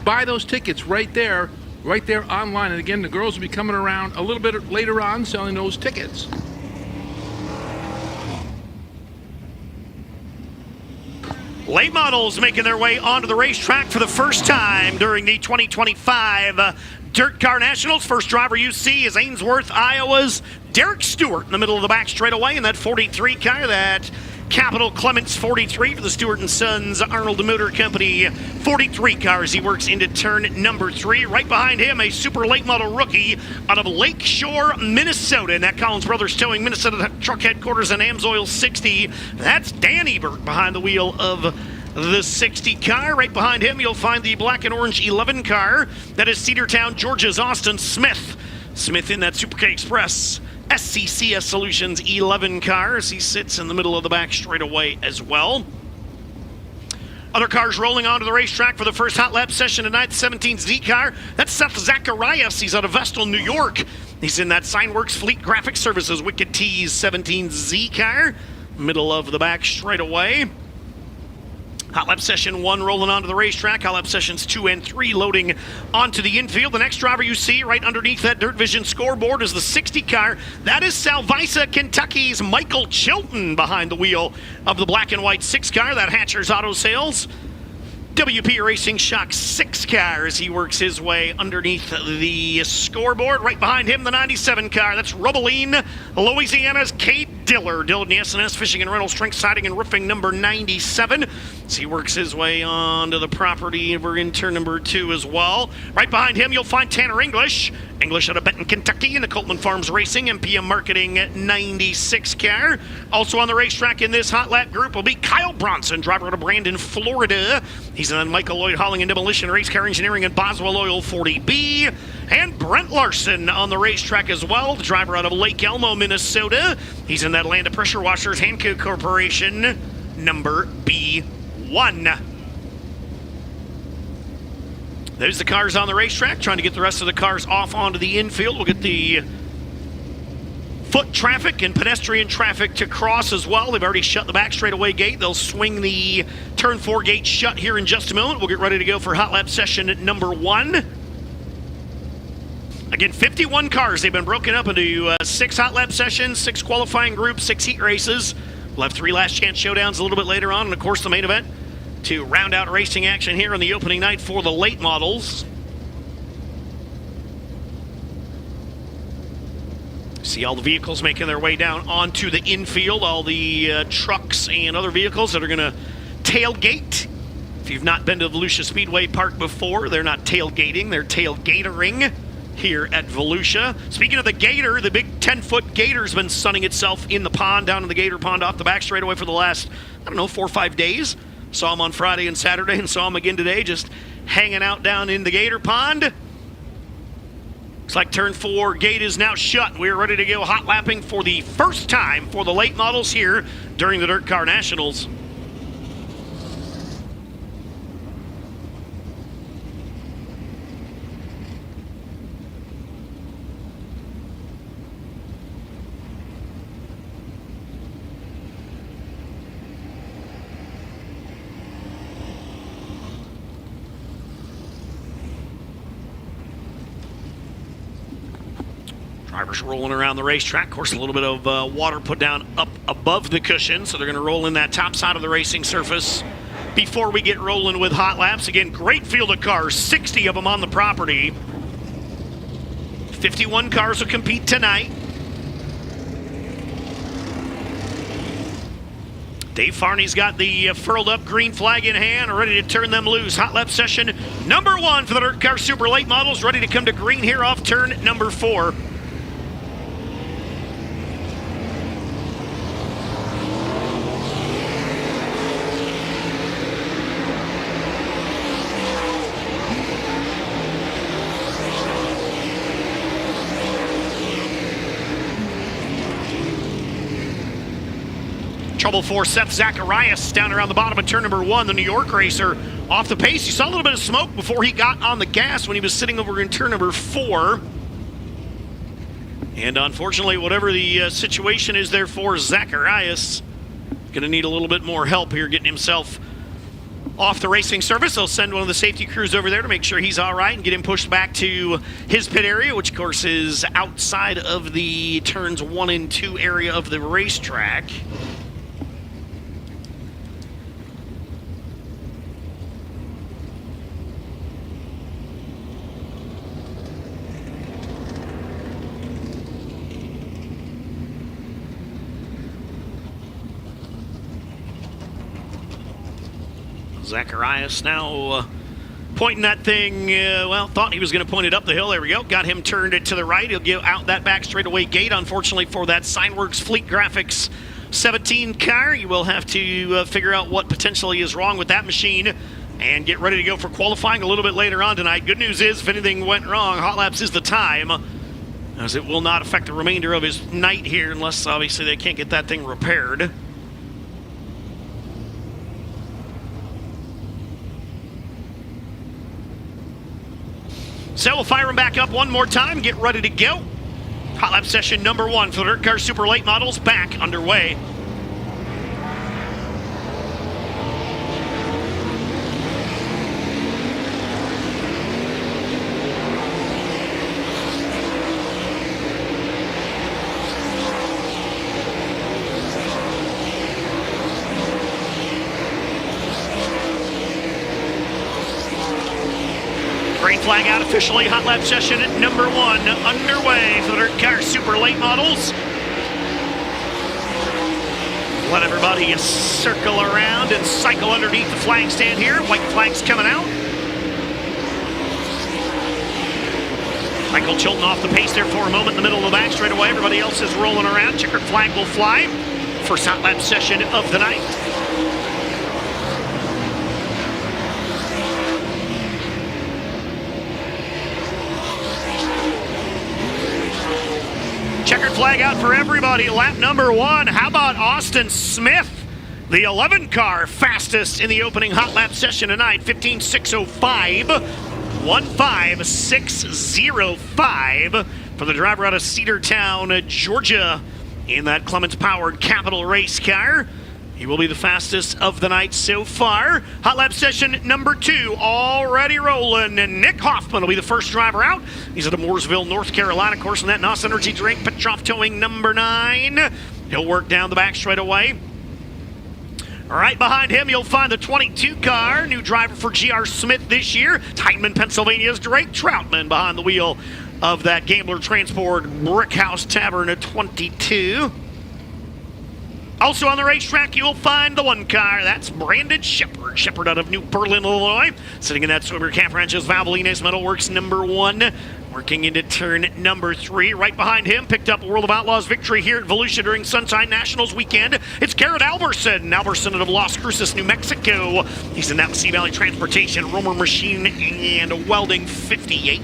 buy those tickets right there online. And again, the girls will be coming around a little bit later on selling those tickets. Late models making their way onto the racetrack for the first time during the 2025 DIRTcar Nationals. First driver you see is Ainsworth, Iowa's Derek Stewart in the middle of the back straightaway in that 43 car, that Capital Clements 43 for the Stewart & Sons Arnold Motor Company 43 cars. He works into turn number 3. Right behind him, a super late model rookie out of Lakeshore, Minnesota, in that Collins Brothers Towing Minnesota truck headquarters in Amsoil 60. That's Dan Ebert behind the wheel of the 60 car. Right behind him, you'll find the black and orange 11 car. That is Cedartown, Georgia's Austin Smith. Smith in that Super K Express SCCS Solutions 11 cars. He sits in the middle of the back straightaway as well. Other cars rolling onto the racetrack for the first hot lap session tonight. The 17 Z car. That's Seth Zacharias. He's out of Vestal, New York. He's in that Signworks Fleet Graphic Services Wicked T's 17 Z car. Middle of the back straightaway. Hot lap session 1 rolling onto the racetrack. Hot lap sessions 2 and 3 loading onto the infield. The next driver you see right underneath that DIRTVision scoreboard is the 60 car. That is Salvisa, Kentucky's Michael Chilton behind the wheel of the black and white 6 car. That Hatcher's Auto Sales WP Racing Shock 6 car as he works his way underneath the scoreboard. Right behind him, the 97 car. That's Robeline, Louisiana's Kate Diller. Dillon S&S Fishing and Rental Strength Siding and Roofing number 97. As he works his way onto the property. We're in turn number 2 as well. Right behind him, you'll find Tanner English. English out of Benton, Kentucky in the Coltman Farms Racing MPM Marketing 96 car. Also on the racetrack in this hot lap group will be Kyle Bronson, driver out of Brandon, Florida. He's in Michael Lloyd Hauling and Demolition Race Car Engineering and Boswell Oil 40B. And Brent Larson on the racetrack as well, the driver out of Lake Elmo, Minnesota. He's in that Land of Pressure Washers Hanco Corporation number B1. There's the cars on the racetrack, trying to get the rest of the cars off onto the infield. We'll get the foot traffic and pedestrian traffic to cross as well. They've already shut the back straightaway gate. They'll swing the turn 4 gate shut here in just a moment. We'll get ready to go for hot lap session number 1. Again, 51 cars. They've been broken up into 6 hot lap sessions, 6 qualifying groups, 6 heat races. We'll have 3 last chance showdowns a little bit later on, and of course the main event to round out racing action here on the opening night for the late models. See all the vehicles making their way down onto the infield, all the trucks and other vehicles that are going to tailgate. If you've not been to Volusia Speedway Park before, they're not tailgating, they're tailgatering here at Volusia. Speaking of the gator, the big 10-foot gator's been sunning itself in the pond, down in the gator pond off the back straightaway for the last, 4 or 5 days. Saw him on Friday and Saturday and saw him again today, just hanging out down in the gator pond. Looks like turn 4 gate is now shut. We're ready to go hot lapping for the first time for the late models here during the DIRTcar Nationals. Drivers rolling around the racetrack. Of course, a little bit of water put down up above the cushion, so they're going to roll in that top side of the racing surface before we get rolling with hot laps. Again, great field of cars, 60 of them on the property. 51 cars will compete tonight. Dave Farney's got the furled up green flag in hand, ready to turn them loose. Hot lap session number 1 for the DIRTcar Super Late Models, ready to come to green here off turn number 4. Trouble for Seth Zacharias down around the bottom of turn number 1, the New York racer. Off the pace, you saw a little bit of smoke before he got on the gas when he was sitting over in turn number 4. And unfortunately, whatever the situation is there for Zacharias, going to need a little bit more help here getting himself off the racing surface. They'll send one of the safety crews over there to make sure he's all right and get him pushed back to his pit area, which of course is outside of the turns 1 and 2 area of the racetrack. Zacharias now pointing that thing, thought he was going to point it up the hill. There we go. Got him turned it to the right. He'll get out that back straightaway gate. Unfortunately for that Signworks Fleet Graphics 17 car, you will have to figure out what potentially is wrong with that machine and get ready to go for qualifying a little bit later on tonight. Good news is, if anything went wrong, hot laps is the time, as it will not affect the remainder of his night here unless obviously they can't get that thing repaired. So we'll fire them back up one more time, get ready to go. Hot lap session number 1 for the DIRTcar Super Late Models back underway. Green flag out officially. Hot lap session at number 1 underway for the DIRTcar Super Late Models. Let everybody circle around and cycle underneath the flag stand here. White flag's coming out. Michael Chilton off the pace there for a moment in the middle of the back straightaway. Everybody else is rolling around. Checkered flag will fly. First hot lap session of the night. Checkered flag out for everybody. Lap number 1. How about Austin Smith? The 11 car fastest in the opening hot lap session tonight. 15.605. 15605 for the driver out of Cedartown, Georgia, in that Clements-powered Capital race car. He will be the fastest of the night so far. Hot lap session number 2 already rolling. And Nick Hoffman will be the first driver out. He's at Mooresville, North Carolina. Of course, in that NOS Energy drink. Petrov towing number 9. He'll work down the back straight away. Right behind him, you'll find the 22 car, new driver for GR Smith this year. Tideman, Pennsylvania's Drake Troutman behind the wheel of that Gambler Transport Brickhouse Tavern at 22. Also on the racetrack, you'll find the 1 car. That's Brandon Shepard. Shepard out of New Berlin, Illinois. Sitting in that Swimmer Calf Ranches Valvolines Metalworks number 1. Working into turn number 3. Right behind him, picked up World of Outlaws victory here at Volusia during Sunshine Nationals weekend. It's Garrett Alverson. Alverson out of Las Cruces, New Mexico. He's in that Sea Valley Transportation, Romer Machine, and Welding 58.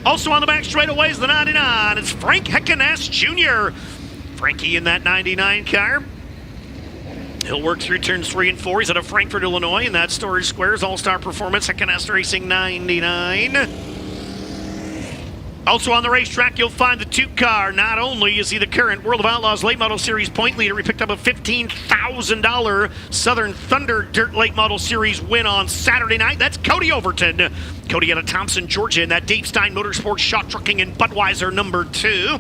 Also on the back straightaway is the 99. It's Frank Heckeness Jr. Frankie in that 99 car. He'll work through turns 3 and 4. He's out of Frankfort, Illinois, in that Storage Squares All-Star Performance Heckeness Racing 99. Also on the racetrack, you'll find the 2 car. Not only is he the current World of Outlaws Late Model Series point leader, he picked up a $15,000 Southern Thunder Dirt Late Model Series win on Saturday night. That's Cody Overton. Cody out of Thompson, Georgia, in that Dave Stein Motorsports Shot Trucking and Budweiser number 2.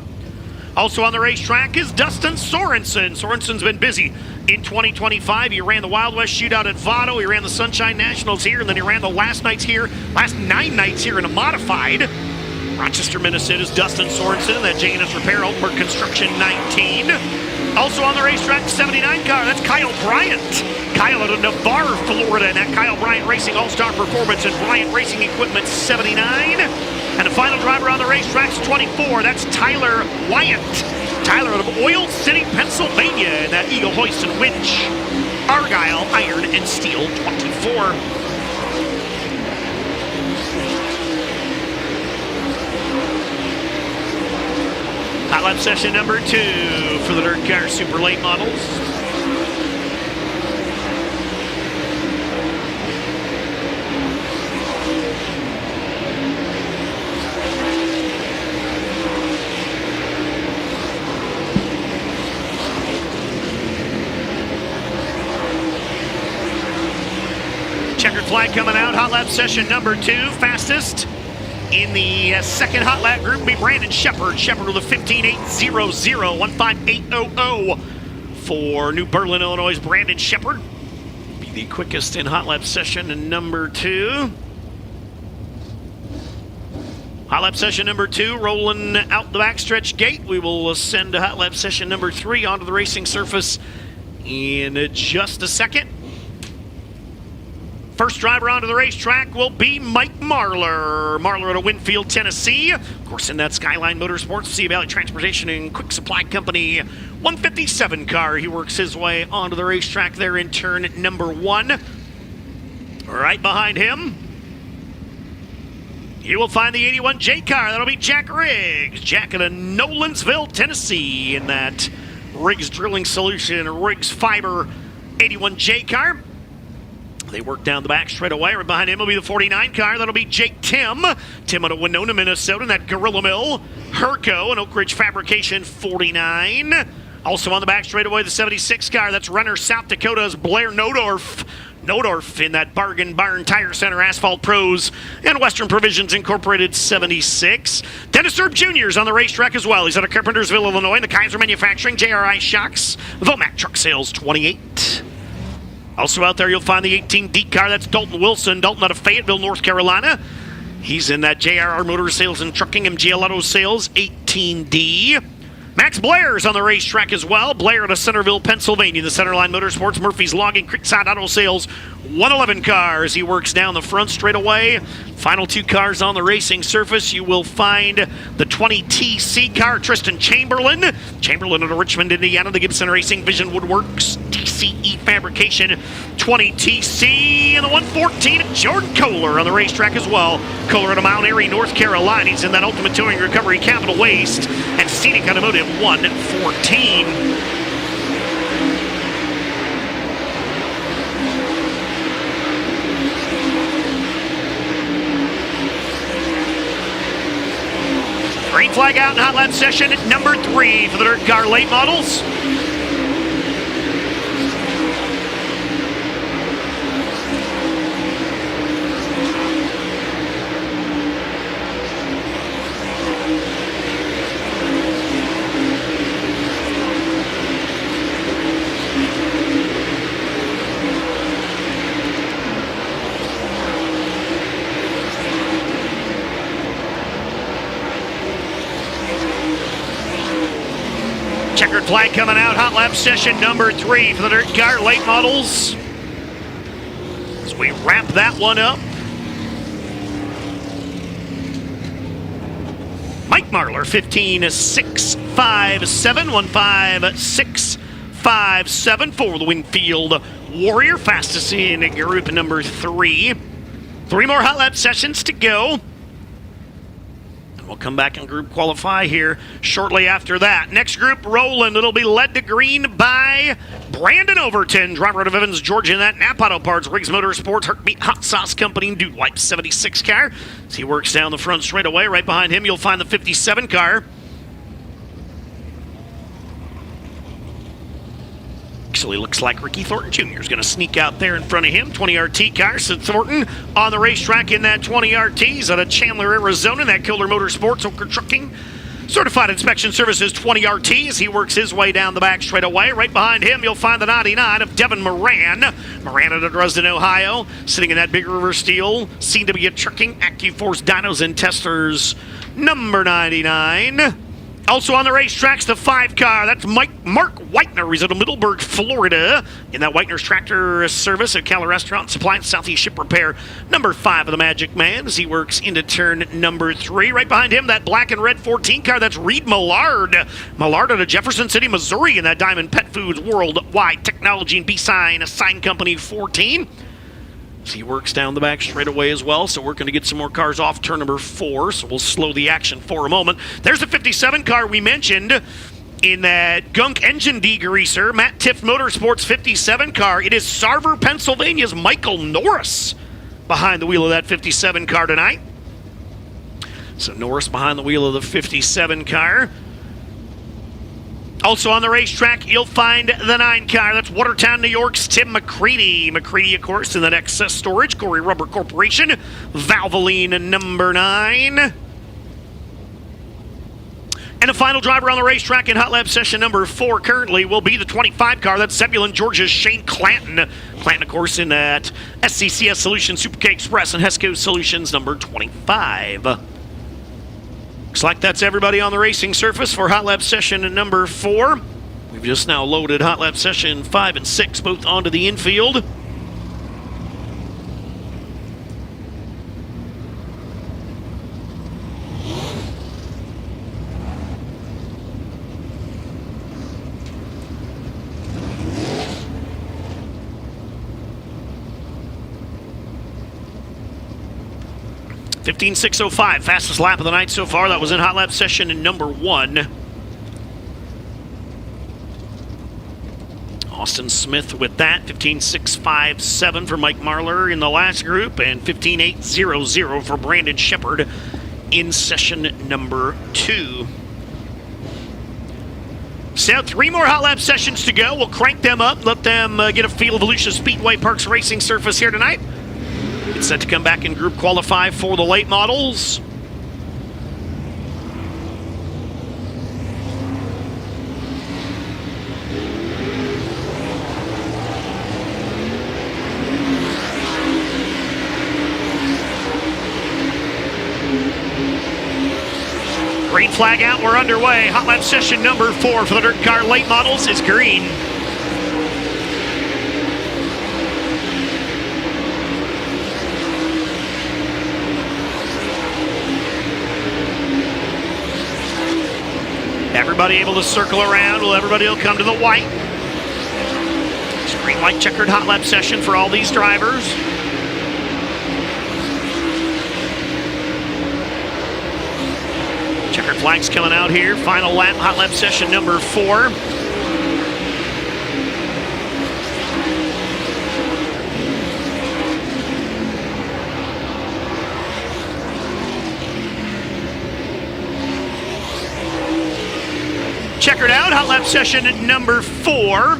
Also on the racetrack is Dustin Sorensen. Sorensen's been busy in 2025. He ran the Wild West Shootout at Vado. He ran the Sunshine Nationals here, and then he ran the last 9 nights here in a modified. Rochester, Minnesota's Dustin Sorensen, that J&S Repair Altenburg Construction 19. Also on the racetrack, 79 car, that's Kyle Bryant. Kyle out of Navarre, Florida, and that Kyle Bryant Racing All-Star Performance and Bryant Racing Equipment 79. And the final driver on the racetrack's 24, that's Tyler Wyant. Tyler out of Oil City, Pennsylvania, and that Eagle Hoist and Winch. Argyle Iron and Steel 24. Hot lap session number 2 for the DIRTcar Super Late Models. Checkered flag coming out, hot lap session number 2, fastest. In the second hot lap group will be Brandon Shepard. Shepard with a 15.800, for New Berlin, Illinois' Brandon Shepard. Be the quickest in hot lap session number 2. Hot lap session number 2 rolling out the backstretch gate. We will send hot lap session number 3 onto the racing surface in just a second. First driver onto the racetrack will be Mike Marlar. Marlar out of Winfield, Tennessee. Of course, in that Skyline Motorsports, Sea Valley Transportation and Quick Supply Company 157 car. He works his way onto the racetrack there in turn number 1. Right behind him, you will find the 81J car. That'll be Jack Riggs. Jack out of Nolensville, Tennessee, in that Riggs Drilling Solution, Riggs Fiber 81J car. They work down the back straight away. Right behind him will be the 49 car. That'll be Jake Tim. Tim out of Winona, Minnesota, in that Gorilla Mill. Herco and Oak Ridge Fabrication 49. Also on the back straight away, the 76 car. That's Renner, South Dakota's Blair Nodorf. Nodorf in that Bargain Barn Tire Center Asphalt Pros and Western Provisions Incorporated 76. Dennis Erb Jr. is on the racetrack as well. He's out of Carpentersville, Illinois, in the Kaiser Manufacturing, JRI Shocks, Vomac Truck Sales 28. Also out there, you'll find the 18D car. That's Dalton Wilson. Dalton out of Fayetteville, North Carolina. He's in that JRR Motor Sales and Trucking MGL Auto Sales 18D. Max Blair's on the racetrack as well. Blair out of Centerville, Pennsylvania. The Centerline Motorsports, Murphy's Logging, Creekside Auto Sales 111 cars. He works down the front straight away. Final 2 cars on the racing surface. You will find the 20TC car, Tristan Chamberlain. Chamberlain out of Richmond, Indiana. The Gibson Racing Vision Woodworks, TCE Fabrication 20TC. And the 114, Jordan Kohler on the racetrack as well. Kohler out of Mount Airy, North Carolina. He's in that Ultimate Towing Recovery Capital Waste and Scenic Automotive 114. Green flag out in hot lap session number 3 for the DIRTcar Late Models. Checkered flag coming out. Hot lap session number 3 for the DIRTcar Late Models. As we wrap that one up. Mike Marlar, 15.657, 15657 for the Winfield Warrior, fastest in group number 3. 3 more hot lap sessions to go. And we'll come back and group qualify here shortly after that. Next group, Roland. It'll be led to green by Brandon Overton, driver out of Evans, Georgia, in that Nap Auto Parts, Riggs Motorsports, Heartbeat Hot Sauce Company, and Dude Wipe 76 car. As he works down the front straightaway, right behind him, you'll find the 57 car. Actually looks like Ricky Thornton Jr. is going to sneak out there in front of him. 20 RT car. Sid Thornton on the racetrack in that 20 RTs out of Chandler, Arizona. That Killer Motorsports, Oker Trucking. Certified Inspection Services 20 RT as he works his way down the back straight away. Right behind him, you'll find the 99 of Devin Moran. Moran out of Dresden, Ohio. Sitting in that Big River Steel. CW Trucking, AccuForce Dynos and Testers, number 99. Also on the racetracks, the 5 car. That's Mark Whitener. He's out of Middleburg, Florida. In that Whitener's Tractor Service at Cala Restaurant and Supply and Southeast Ship Repair. Number 5 of the Magic Man as he works into turn number 3. Right behind him, that black and red 14 car. That's Reed Millard. Millard out of Jefferson City, Missouri. In that Diamond Pet Foods Worldwide Technology and B-Sign, a sign company 14. He works down the back straight away as well, so we're going to get some more cars off turn number 4, so we'll slow the action for a moment. There's the 57 car we mentioned in that Gunk Engine Degreaser, Matt Tiff Motorsports 57 car. It is Sarver, Pennsylvania's Michael Norris behind the wheel of that 57 car tonight. So Norris behind the wheel of the 57 car. Also on the racetrack, you'll find the 9 car. That's Watertown, New York's Tim McCready. McCready, of course, in that Excess Storage, Corey Rubber Corporation. Valvoline, number 9. And the final driver on the racetrack in hot lap session number 4 currently will be the 25 car. That's Zebulon, Georgia's Shane Clanton. Clanton, of course, in that SCCS Solutions, Super K Express, and Hesco Solutions, number 25. Looks like that's everybody on the racing surface for hot lap session number 4. We've just now loaded hot lap session 5 and 6 both onto the infield. .15.605, fastest lap of the night so far. That was in hot lap session in number 1. Austin Smith with that. 15.657 for Mike Marlar in the last group, and 15.800 for Brandon Shepard in session number 2. So 3 more hot lap sessions to go. We'll crank them up, let them get a feel of Volusia Speedway Park's racing surface here tonight. It's set to come back and group qualify for the late models. Green flag out, we're underway. Hot lap session number 4 for the DIRTcar late models is green. Everybody able to circle around. Well, everybody will come to the white. It's a green, white, checkered hot lap session for all these drivers. Checkered flags coming out here. Final lap, hot lap session number 4. Checkered out, hot lap session number 4.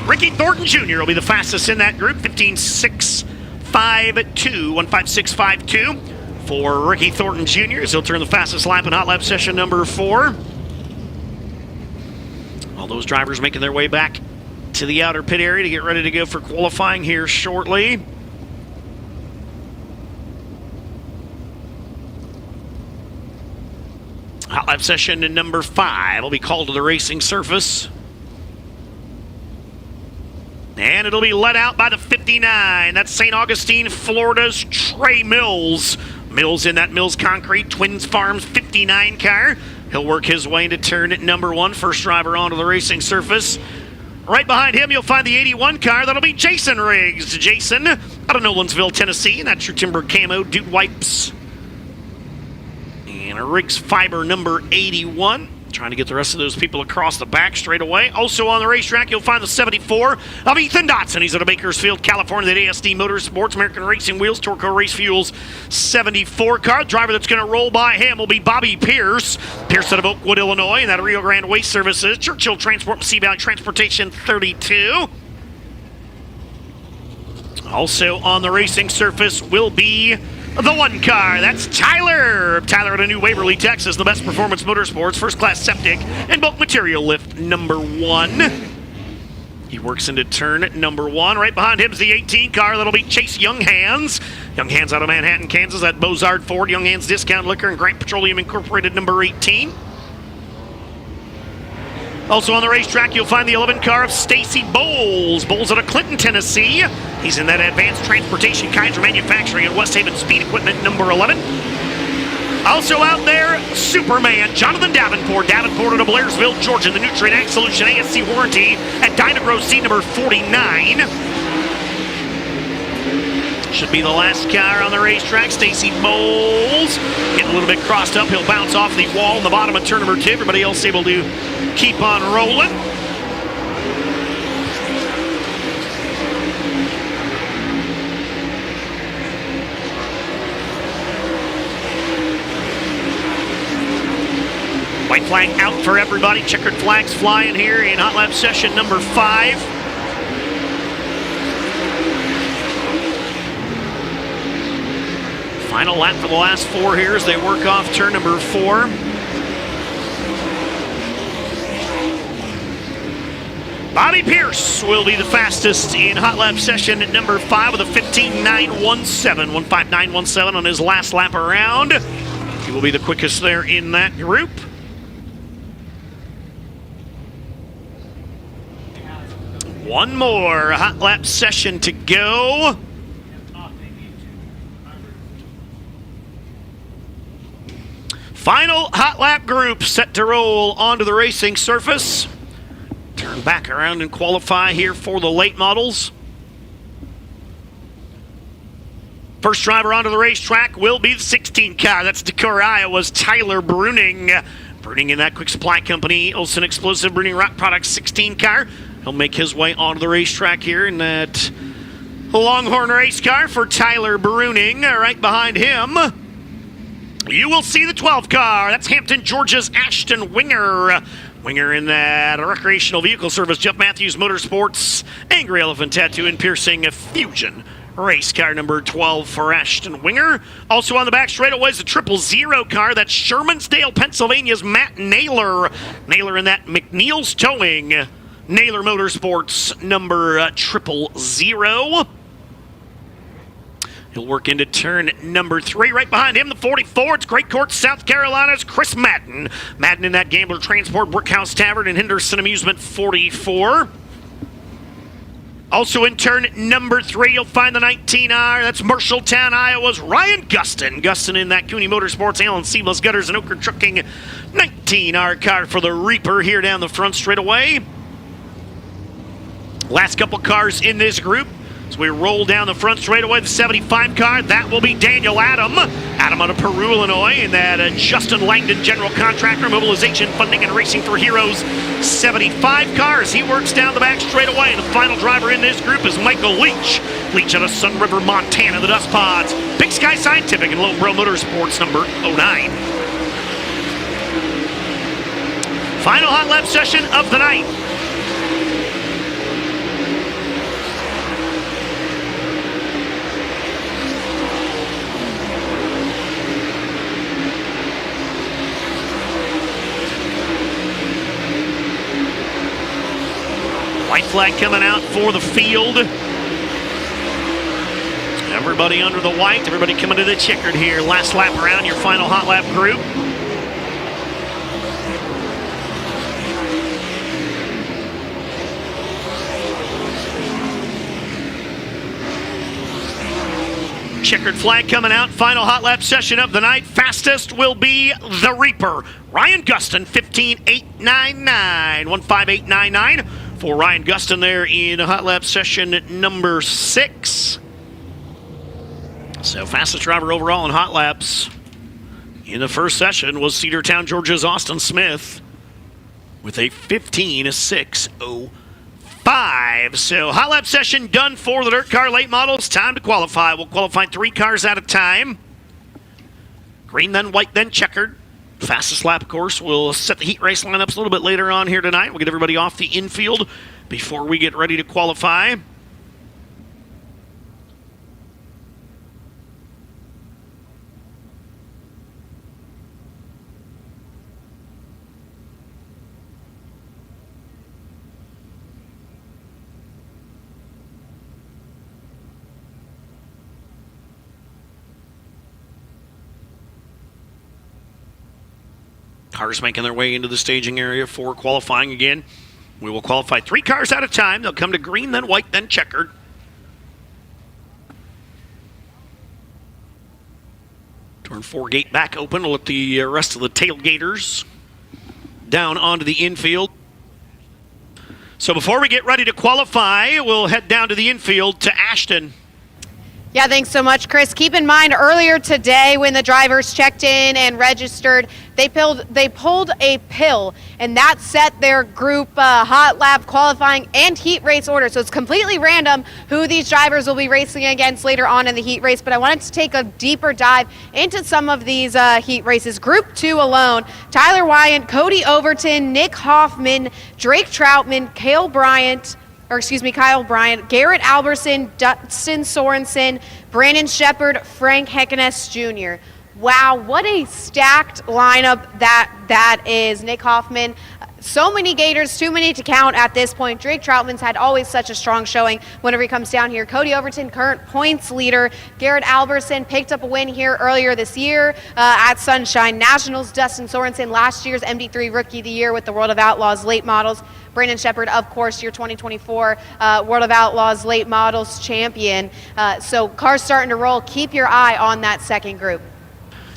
Ricky Thornton Jr. will be the fastest in that group, 15.652, 15652 for Ricky Thornton Jr. as he'll turn the fastest lap in hot lap session number 4. All those drivers making their way back to the outer pit area to get ready to go for qualifying here shortly. Hot lap session number 5 will be called to the racing surface. And it'll be let out by the 59. That's St. Augustine, Florida's Trey Mills. Mills in that Mills Concrete Twins Farms 59 car. He'll work his way into turn number 1. First driver onto the racing surface. Right behind him, you'll find the 81 car. That'll be Jason Riggs. Jason out of Nolensville, Tennessee. And that's your Timber Camo Dude Wipes. And a Riggs Fiber number 81. Trying to get the rest of those people across the back straight away. Also on the racetrack, you'll find the 74 of Ethan Dotson. He's out of Bakersfield, California. The ASD Motorsports, American Racing Wheels, DIRTcar Race Fuels 74 car. Driver that's going to roll by him will be Bobby Pierce. Pierce out of Oakwood, Illinois. And that Rio Grande Waste Services, Churchill Transport, Sea Valley Transportation 32. Also on the racing surface will be the 1 car. That's Tyler. Tyler out of New Waverly, Texas. The Best Performance Motorsports, first class septic and bulk material lift number 1. He works into turn number 1. Right behind him is the 18 car. That'll be Chase Younghands. Younghands out of Manhattan, Kansas. At Bozard Ford, Younghands Discount Liquor and Grant Petroleum Incorporated number 18. Also on the racetrack, you'll find the 11 car of Stacy Bowles. Bowles out of Clinton, Tennessee. He's in that Advanced Transportation Kaiser Manufacturing and West Haven Speed Equipment number 11. Also out there, Superman, Jonathan Davenport. Davenport out of Blairsville, Georgia. The Nutrient Ag Solution ASC warranty at Dynagro seat number 49. Should be the last car on the racetrack. Stacy Bowles getting a little bit crossed up. He'll bounce off the wall in the bottom of turn number 2. Everybody else able to keep on rolling. White flag out for everybody. Checkered flags flying here in hot lap session number 5. Final lap for the last 4 here as they work off turn number 4. Bobby Pierce will be the fastest in hot lap session at number 5 with a 15.917. 15917 on his last lap around. He will be the quickest there in that group. One more hot lap session to go. Final hot lap group set to roll onto the racing surface. Turn back around and qualify here for the late models. First driver onto the racetrack will be the 16 car. That's Decorah, Iowa's Tyler Bruning. Bruning in that Quick Supply Company, Olson Explosive Bruning Rock Products 16 car. He'll make his way onto the racetrack here in that Longhorn race car for Tyler Bruning. Right behind him, you will see the 12 car. That's Hampton, Georgia's Ashton Winger. Winger in that recreational vehicle service, Jeff Matthews Motorsports, Angry Elephant Tattoo and Piercing Fusion. Race car number 12 for Ashton Winger. Also on the back straightaway is the 000 car. That's Shermansdale, Pennsylvania's Matt Naylor. Naylor in that McNeil's Towing. Naylor Motorsports number 000. He'll work into turn number 3. Right behind him, the 44. It's Great Court, South Carolina's Chris Madden. Madden in that Gambler Transport, Brookhouse Tavern, and Henderson Amusement 44. Also in turn number 3, you'll find the 19R. That's Marshalltown, Iowa's Ryan Gustin. Gustin in that Cooney Motorsports, Allen Seamless Gutters, and Oker Trucking 19R car for the Reaper here down the front straightaway. Last couple cars in this group. So we roll down the front straightaway, the 75 car, that will be Daniel Adam. Adam out of Peru, Illinois, in that Justin Langdon General Contractor, Mobilization, Funding, and Racing for Heroes 75 cars. He works down the back straightaway. The final driver in this group is Michael Leach. Leach out of Sun River, Montana, the Dust Pods, Big Sky Scientific, and Lone Bro Motorsports number 09. Final hot lap session of the night. White flag coming out for the field. Everybody under the white, everybody coming to the checkered here. Last lap around, your final hot lap group. checkered flag coming out. Final hot lap session of the night. Fastest will be the Reaper. Ryan Gustin, 15.899. 15899 for Ryan Gustin there in hot lap session number 6. So fastest driver overall in hot laps in the first session was Cedartown, Georgia's Austin Smith with a 15.605. So hot lap session done for the DIRTcar late models. Time to qualify. We'll qualify 3 cars at a time. Green, then white, then checkered. Fastest lap, of course. We'll set the heat race lineups a little bit later on here tonight. We'll get everybody off the infield before we get ready to qualify. Cars making their way into the staging area for qualifying again. We will qualify 3 cars at a time. They'll come to green, then white, then checkered. Turn 4 gate back open. We'll let the rest of the tailgaters down onto the infield. So before we get ready to qualify, we'll head down to the infield to Ashton. Yeah, thanks so much, Chris. Keep in mind, earlier today when the drivers checked in and registered, they pulled a pill, and that set their group hot lap qualifying and heat race order. So it's completely random who these drivers will be racing against later on in the heat race. But I wanted to take a deeper dive into some of these heat races. Group 2 alone: Tyler Wyant, Cody Overton, Nick Hoffman, Drake Troutman, Kyle Bryant, Garrett Alberson, Dustin Sorensen, Brandon Shepard, Frank Heckeness Jr. Wow, what a stacked lineup that is. Nick Hoffman, so many Gators, too many to count at this point. Drake Troutman's had always such a strong showing whenever he comes down here. Cody Overton, current points leader. Garrett Alberson picked up a win here earlier this year at Sunshine Nationals. Dustin Sorensen, last year's MD3 Rookie of the Year with the World of Outlaws late models. Brandon Shepard, of course, your 2024 World of Outlaws late models champion. So cars starting to roll. Keep your eye on that second group.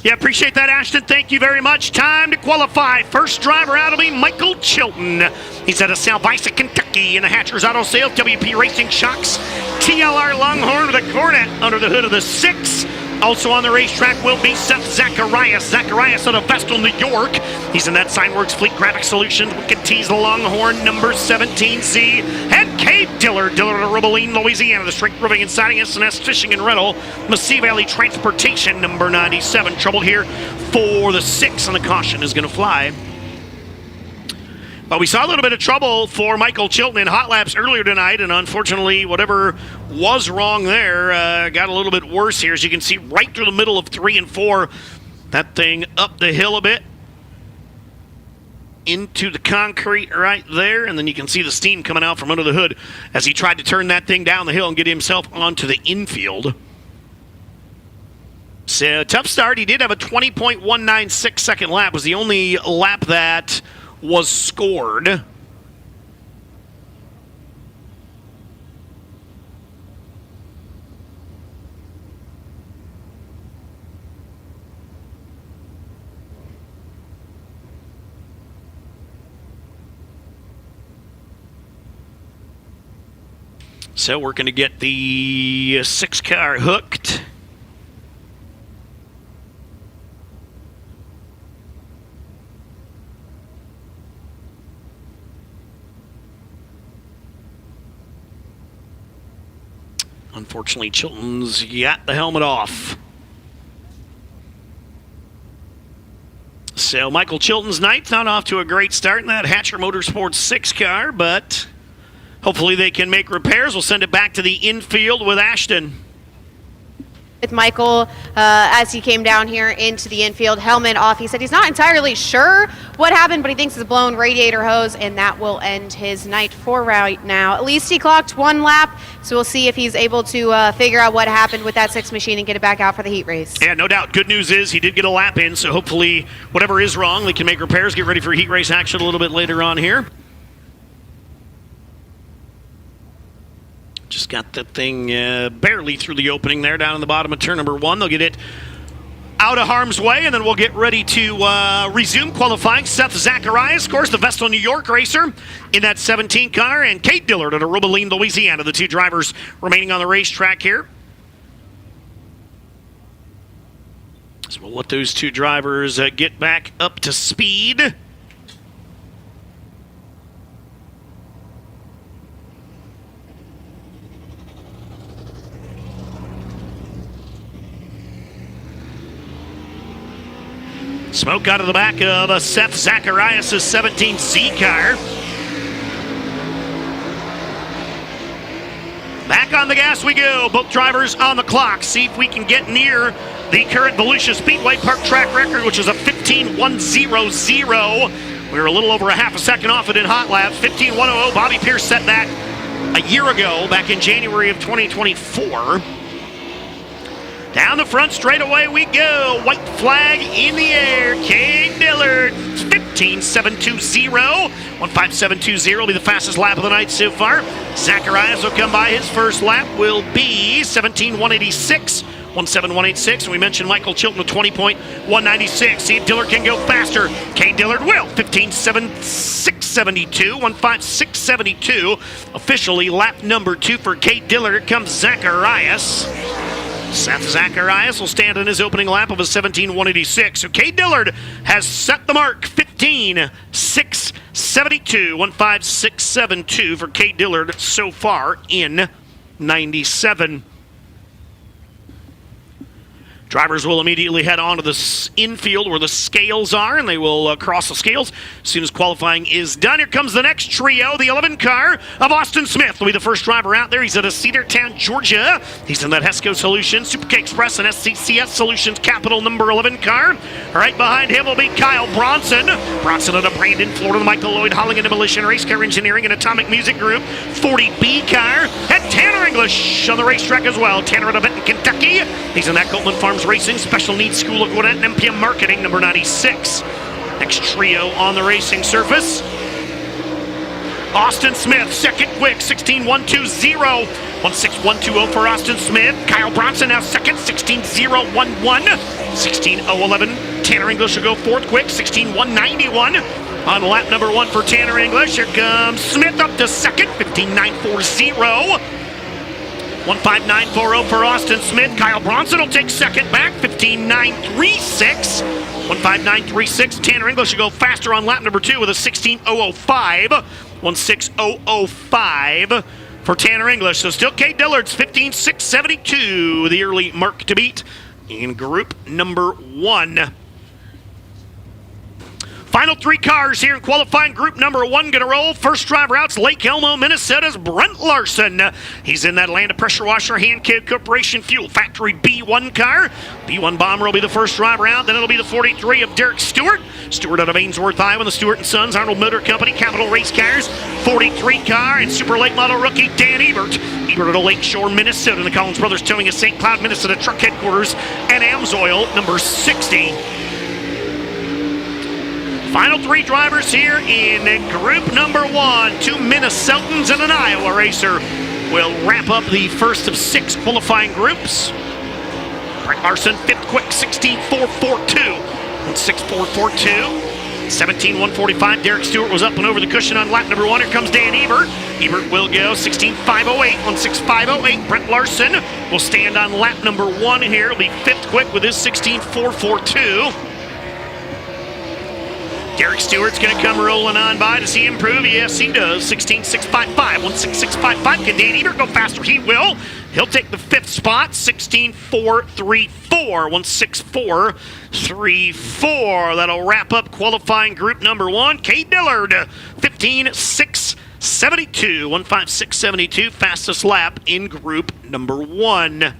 Yeah, appreciate that, Ashton. Thank you very much. Time to qualify. First driver out will be Michael Chilton. He's out of Salvisa, Kentucky, in the Hatchers Auto Sales, WP Racing Shocks, TLR Longhorn with a Cornet under the hood of the 6. Also on the racetrack will be Seth Zacharias. Zacharias out of Vestal, New York. He's in that Signworks Fleet Graphic Solutions. We can tease the Longhorn number 17C. And Cade Dillard of Robeline, Louisiana. The Strength Roofing and Siding, S&S Fishing and Rental. Massey Valley Transportation number 97. Trouble here for the 6, and the caution is going to fly. But we saw a little bit of trouble for Michael Chilton in hot laps earlier tonight, and unfortunately, whatever was wrong there got a little bit worse here. As you can see, right through the middle of 3 and 4, that thing up the hill a bit into the concrete right there, and then you can see the steam coming out from under the hood as he tried to turn that thing down the hill and get himself onto the infield. So, tough start. He did have a 20.196 second lap. Was the only lap that was scored. So we're going to get the 6 car hooked. Unfortunately, Chilton's got the helmet off. So Michael Chilton's ninth, not off to a great start in that Hatcher Motorsports 6 car, but hopefully they can make repairs. We'll send it back to the infield with Ashton. With Michael as he came down here into the infield, helmet off. He said he's not entirely sure what happened, but he thinks it's a blown radiator hose, and that will end his night for right now. At least he clocked 1 lap, so we'll see if he's able to figure out what happened with that 6 machine and get it back out for the heat race. Yeah, no doubt. Good news is he did get a lap in, so hopefully whatever is wrong, they can make repairs, get ready for heat race action a little bit later on here. Just Just got that thing barely through the opening there down in the bottom of turn number 1. They'll get it out of harm's way, and then we'll get ready to resume qualifying. Seth Zacharias, of course, the Vestal, New York racer in that 17 car, and Kate Dillard at Arubaline, Louisiana, the 2 drivers remaining on the racetrack here. So we'll let those 2 drivers get back up to speed. Smoke out of the back of Seth Zacharias' 17Z car. Back on the gas we go. Both drivers on the clock. See if we can get near the current Volusia Speedway Park track record, which is a 15.100. We were a little over a half a second off it in hot laps. 15.100. Bobby Pierce set that a year ago, back in January of 2024. Down the front straightaway we go. White flag in the air. Kate Dillard, 15.720. 15720 will be the fastest lap of the night so far. Zacharias will come by. His first lap will be 17.186. 17186, and we mentioned Michael Chilton with 20.196. See if Dillard can go faster. Kate Dillard will. 15.7672. 15672. Officially lap number 2 for Kate Dillard. Here comes Zacharias. Seth Zacharias will stand in his opening lap of a 17.186. So Kate Dillard has set the mark. 15.672. 15672 for Kate Dillard so far in 97. Drivers will immediately head on to the infield where the scales are, and they will cross the scales as soon as qualifying is done. Here comes the next trio, the 11 car of Austin Smith will be the first driver out there. He's out of Cedartown, Georgia. He's in that Hesco Solutions, Super K Express, and SCCS Solutions Capital number 11 car. Right behind him will be Kyle Bronson. Bronson out of Brandon, Florida, the Michael Lloyd Hauling and Demolition Race Car Engineering and Atomic Music Group 40B car. And Tanner English on the racetrack as well. Tanner out of Benton, Kentucky. He's in that Coltman Farms Racing, Special Needs School of Gwinnett, and MPM Marketing, number 96. Next trio on the racing surface. Austin Smith, second quick, 16.120. 16120 for Austin Smith. Kyle Bronson now second, 16.011. 16.011. Tanner English will go fourth quick, 16.191. On lap number 1 for Tanner English. Here comes Smith up to second, 15.940. 15940 for Austin Smith. Kyle Bronson will take second back, 15.936. 15936. Tanner English will go faster on lap number 2 with a 16.005. 16005 for Tanner English. So still Kate Dillard's 15.672, the early mark to beat in group number 1. Final 3 cars here in qualifying group number 1 gonna roll. First driver out's Lake Elmo, Minnesota's Brent Larson. He's in that Atlanta Pressure Washer Hand Code Corporation Fuel Factory B1 car. B1 Bomber will be the first driver out. Then it'll be the 43 of Derek Stewart. Stewart out of Ainsworth, Iowa, the Stewart & Sons, Arnold Motor Company, Capital Race Cars. 43 car and Super Late Model rookie Dan Ebert. Ebert out of Lakeshore, Minnesota, and the Collins Brothers Towing at St. Cloud, Minnesota Truck Headquarters, and Amsoil, number 60. Final 3 drivers here in group number 1. 2 Minnesotans and an Iowa racer will wrap up the first of 6 qualifying groups. Brent Larson, 5th quick, 16.442. 16442. 17.145. Derek Stewart was up and over the cushion on lap number 1. Here comes Dan Ebert. Ebert will go 16.508. 16508. Brent Larson will stand on lap number 1 here. He'll be 5th quick with his 16.442. Derek Stewart's going to come rolling on by. Does he improve? Yes, he does. 16.655. 16655. Can Dan Ebert go faster? He will. He'll take the 5th spot. 16.434. 16434. That'll wrap up qualifying group number 1. Kate Dillard, 15.672. 15672. Fastest lap in group number 1.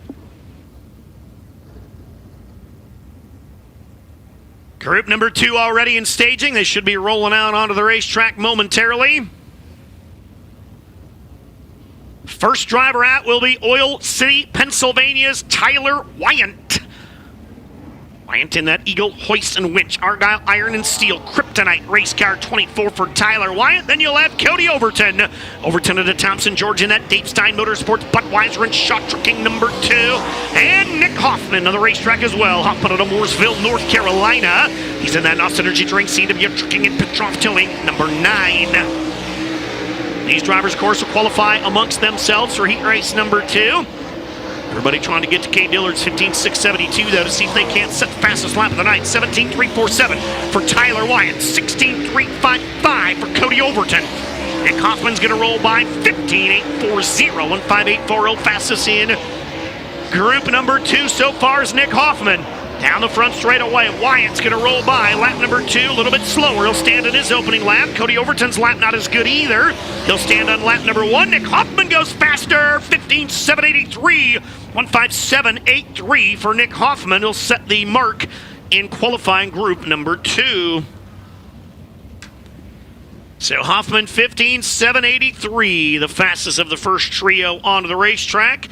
Group number 2 already in staging. They should be rolling out onto the racetrack momentarily. First driver out will be Oil City, Pennsylvania's Tyler Wyant. Bryant in that Eagle, Hoist and Winch, Argyle, Iron and Steel, Kryptonite, Race Car 24 for Tyler Wyatt. Then you'll have Cody Overton. Overton at the Thompson, Georgia in that Dave Stein Motorsports, Budweiser and Shot Trucking number 2. And Nick Hoffman on the racetrack as well. Hoffman out of Mooresville, North Carolina. He's in that NOS Energy Drink, CW Trucking and Petrov Towing number 9. These drivers, of course, will qualify amongst themselves for heat race number 2. Everybody trying to get to Kay Dillard's 15.672, though, to see if they can't set the fastest lap of the night. 17.347 for Tyler Wyatt. 16.355 for Cody Overton. Nick Hoffman's going to roll by 15.840. 1.584 fastest in group number 2 so far is Nick Hoffman. Down the front straightaway, Wyatt's going to roll by. Lap number 2, a little bit slower. He'll stand in his opening lap. Cody Overton's lap not as good either. He'll stand on lap number 1. Nick Hoffman goes faster. 15.783. 1.5783 for Nick Hoffman. He'll set the mark in qualifying group number 2. So Hoffman 15.783, the fastest of the first trio onto the racetrack.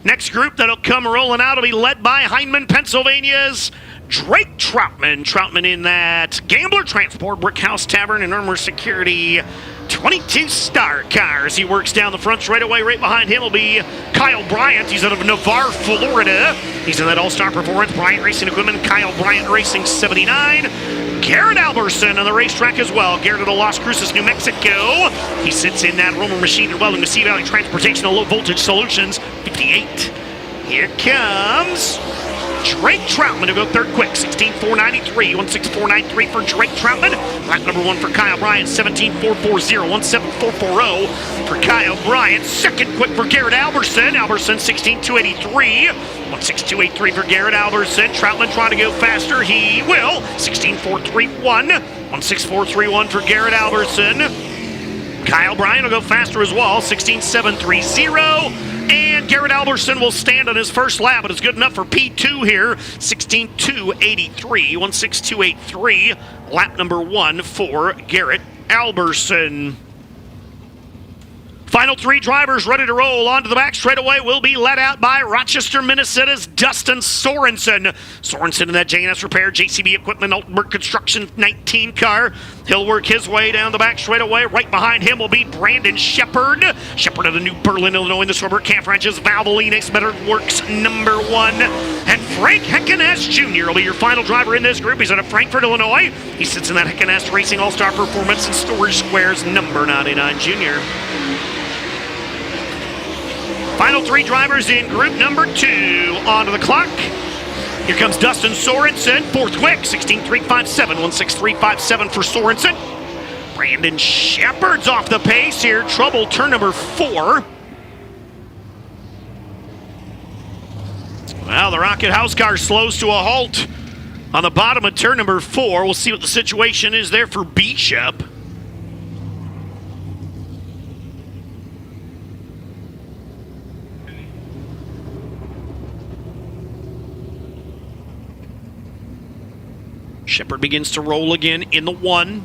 Next group that'll come rolling out will be led by Hindman, Pennsylvania's Drake Troutman. Troutman in that Gambler Transport, Brickhouse Tavern, and Armor Security 22 Star Cars. He works down the front straightaway. Right behind him will be Kyle Bryant. He's out of Navarre, Florida. He's in that All-Star Performance, Bryant Racing Equipment, Kyle Bryant Racing 79. Garrett Alberson on the racetrack as well. Garrett of the Las Cruces, New Mexico. He sits in that Romer Machine and Welding with Sea Valley Transportation and Low Voltage Solutions, 58. Here comes Drake Troutman to go third quick, 16.493, 1.6493 for Drake Troutman. Lap number 1 for Kyle Bryant, 17.440, 1.7440 for Kyle Bryant. Second quick for Garrett Alberson. Alberson 16.283, 1.6283 for Garrett Alberson. Troutman trying to go faster. He will. 16.431, 1.6431 for Garrett Alberson. Kyle Bryant will go faster as well, 16.730. And Garrett Alberson will stand on his first lap, but it's good enough for P2 here. 16.283, 1.6283. Lap number 1 for Garrett Alberson. Final 3 drivers ready to roll onto the back straightaway will be led out by Rochester, Minnesota's Dustin Sorensen. Sorensen in that J&S Repair, JCB Equipment, Altenburg Construction 19 car. He'll work his way down the back straightaway. Right behind him will be Brandon Shepard. Shepard of the New Berlin, Illinois, in the Sorbert Camp Ranches, Valvoline Better Works number 1. And Frank Heckenast Jr. will be your final driver in this group. He's out of Frankfort, Illinois. He sits in that Heckenast Racing All-Star Performance and Storage Squares number 99 Jr. Final 3 drivers in group number 2 onto the clock. Here comes Dustin Sorensen, fourth quick, 16.357, 1.6357 for Sorensen. Brandon Shepard's off the pace here, trouble turn number 4. Well, the Rocket House car slows to a halt on the bottom of turn number 4. We'll see what the situation is there for Bishop. Shepard begins to roll again in the 1.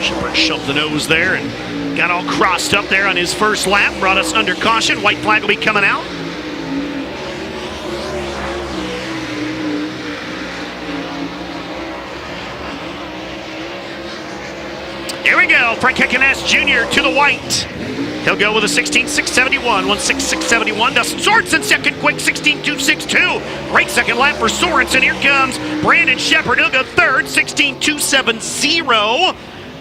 Shepard shoved the nose there and got all crossed up there on his first lap. Brought us under caution. White flag will be coming out. Here we go. Frank Heckenast Jr. to the white. He'll go with a 16.671, 1.6671. Dustin Sorensen second quick, 16.262. Great second lap for Sorensen. Here comes Brandon Shepard. He'll go third, 16.270.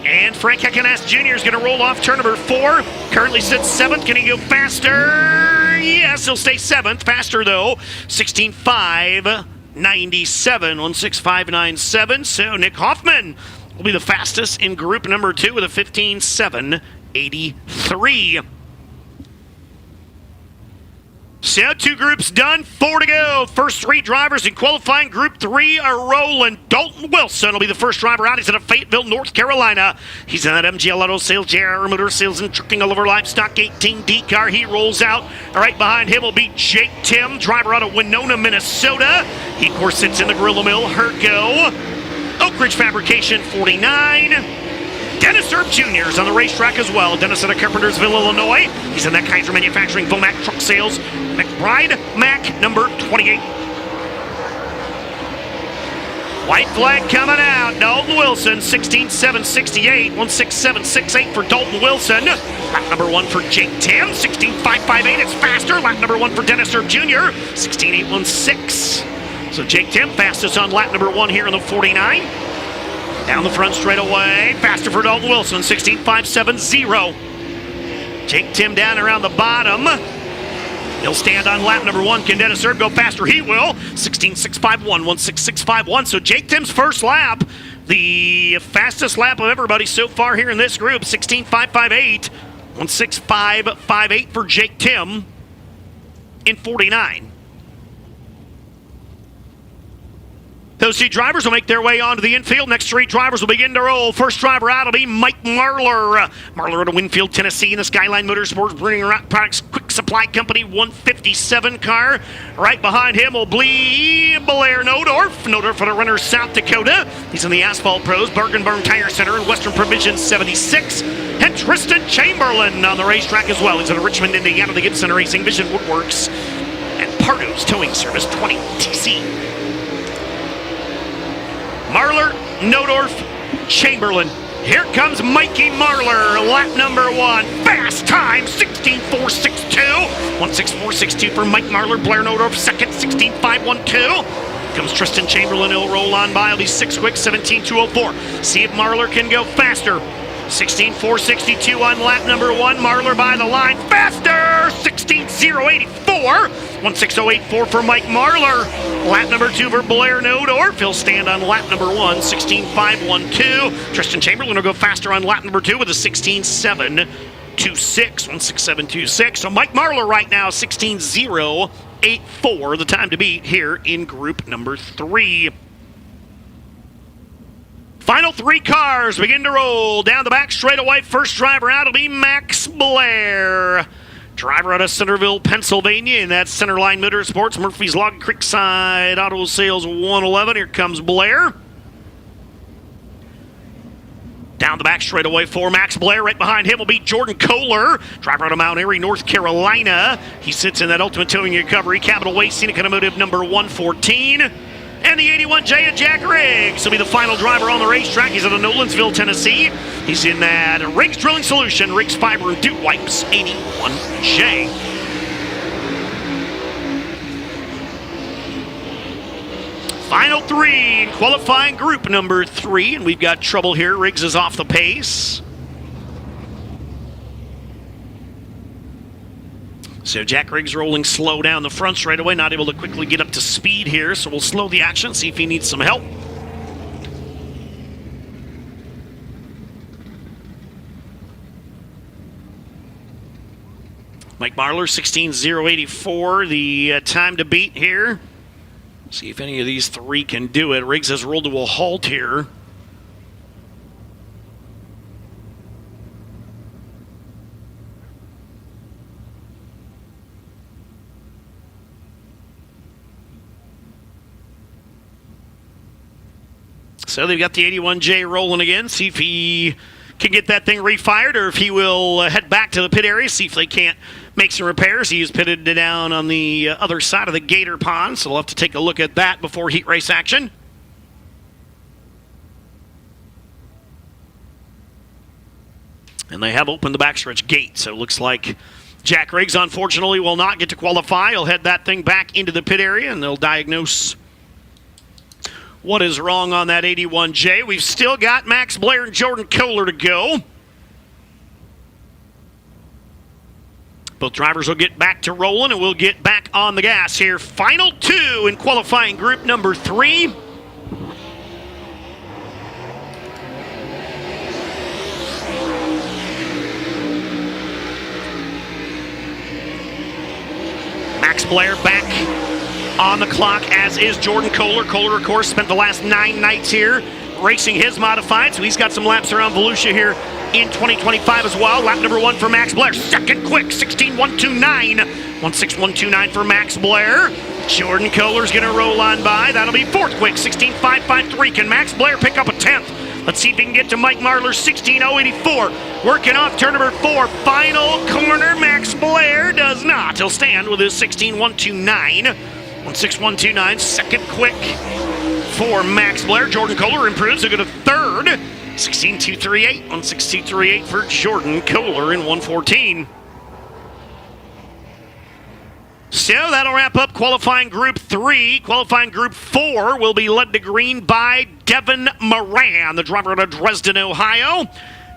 And Frank Heckenast Jr. is going to roll off turn number 4. Currently sits 7th. Can he go faster? Yes, he'll stay 7th. Faster, though. 16.597, 1.6597. So Nick Hoffman will be the fastest in group number 2 with a 15.783. So 2 groups done, 4 to go. First 3 drivers in qualifying group 3 are rolling. Dalton Wilson will be the first driver out. He's out of Fayetteville, North Carolina. He's in that MGL Auto Sales, JR Motor Sales, and Trucking all over Livestock 18 DIRTcar. He rolls out. Right behind him will be Jake Tim, driver out of Winona, Minnesota. He, of course, sits in the Gorilla Mill, Herco. Oak Ridge Fabrication 49. Dennis Erb Jr. is on the racetrack as well. Dennis out of Carpentersville, Illinois. He's in that Kaiser Manufacturing Vomac Truck Sales. McBride Mac number 28. White flag coming out. Dalton Wilson, 16.768. 167.68 for Dalton Wilson. Lap number 1 for Jake Tim, 16.558. It's faster. Lap number 1 for Dennis Erb Jr., 16.816. So Jake Tim fastest on lap number 1 here in the 49. Down the front straightaway, faster for Dalton Wilson, 16.570. Jake Tim down around the bottom. He'll stand on lap number 1. Can Dennis Erb go faster? He will. 16.651, 16651. So Jake Tim's first lap, the fastest lap of everybody so far here in this group, 16.558, 16558 for Jake Tim in 49. Those 2 drivers will make their way onto the infield. Next 3 drivers will begin to roll. First driver out will be Mike Marlar. Marlar out of Winfield, Tennessee, in the Skyline Motorsports Breeding Products Quick Supply Company 157 car. Right behind him will be Blair Nodorf. Nodorf for the runner, South Dakota. He's in the Asphalt Pros, Bergenburn Tire Center, and Western Provision 76. And Tristan Chamberlain on the racetrack as well. He's in Richmond, Indiana, the Gibson Racing Vision Woodworks and Pardo's Towing Service 20 TC. Marlar, Nodorf, Chamberlain. Here comes Mikey Marlar, lap number 1. Fast time, 16.462. 16462 for Mike Marlar. Blair Nodorf second, 16.512. Comes Tristan Chamberlain, he'll roll on by. He'll be 6 quick, 17.204. See if Marlar can go faster. 16.462 on lap number 1. Marlar by the line, faster! 16.084. 16084 for Mike Marlar. Lap number 2 for Blair Nodorf. He'll stand on lap number 1, 16.512. Tristan Chamberlain will go faster on lap number 2 with a 16.726, 16726. So Mike Marlar right now, 16.084, the time to beat here in group number 3. Final 3 cars begin to roll down the back straightaway. First driver out will be Max Blair. Driver out of Centerville, Pennsylvania, and that's Centerline Motorsports, Murphy's Log, Creekside Auto Sales 111. Here comes Blair. Down the back straightaway for Max Blair. Right behind him will be Jordan Kohler, driver out of Mount Airy, North Carolina. He sits in that Ultimate Towing Recovery Capital Waste Scenic Automotive number 114. And the 81J of Jack Riggs will be the final driver on the racetrack. He's out of Nolensville, Tennessee. He's in that Riggs Drilling Solution, Riggs Fiber and Duke Wipes 81J. Final 3 in qualifying group number 3, and we've got trouble here. Riggs is off the pace. So Jack Riggs rolling slow down the front straightaway, not able to quickly get up to speed here, so we'll slow the action, see if he needs some help. Mike Marlar, 16.084, the time to beat here. See if any of these 3 can do it. Riggs has rolled to a halt here. So they've got the 81J rolling again. See if he can get that thing refired or if he will head back to the pit area, see if they can't make some repairs. He is pitted down on the other side of the Gator Pond, so we'll have to take a look at that before heat race action. And they have opened the backstretch gate, so it looks like Jack Riggs, unfortunately, will not get to qualify. He'll head that thing back into the pit area, and they'll diagnose what is wrong on that 81J. We've still got Max Blair and Jordan Kohler to go. Both drivers will get back to rolling, and we'll get back on the gas here. Final 2 in qualifying group number 3. Max Blair back on the clock, as is Jordan Kohler. Kohler, of course, spent the last 9 nights here racing his modified, so he's got some laps around Volusia here in 2025 as well. Lap number 1 for Max Blair. Second quick, 16.129. 16129 for Max Blair. Jordan Kohler's going to roll on by. That'll be 4th quick, 16.553. Can Max Blair pick up a 10th? Let's see if he can get to Mike Marlar, 16084. Working off turn number 4. Final corner, Max Blair does not. He'll stand with his 16129. 16129, second quick for Max Blair. Jordan Kohler improves. He'll go to third. 16238. 16238 for Jordan Kohler in 114. So that'll wrap up qualifying Group 3. Qualifying Group 4 will be led to green by Devin Moran, the driver out of Dresden, Ohio.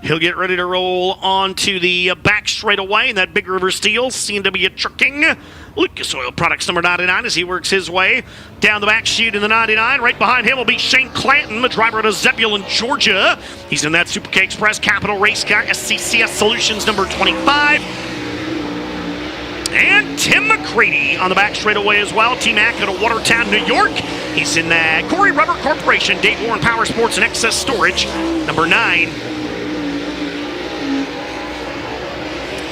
He'll get ready to roll onto the back straightaway in that Big River Steel C&W Trucking Lucas Oil Products number 99 as he works his way down the back chute in the 99. Right behind him will be Shane Clanton, the driver out of Zebulon, Georgia. He's in that Super K Express Capital Race Car SCCS Solutions number 25. And Tim McCready on the back straightaway as well. T-Mac out of Watertown, New York. He's in that Corey Rubber Corporation, Dave Warren Power Sports and Excess Storage, number 9.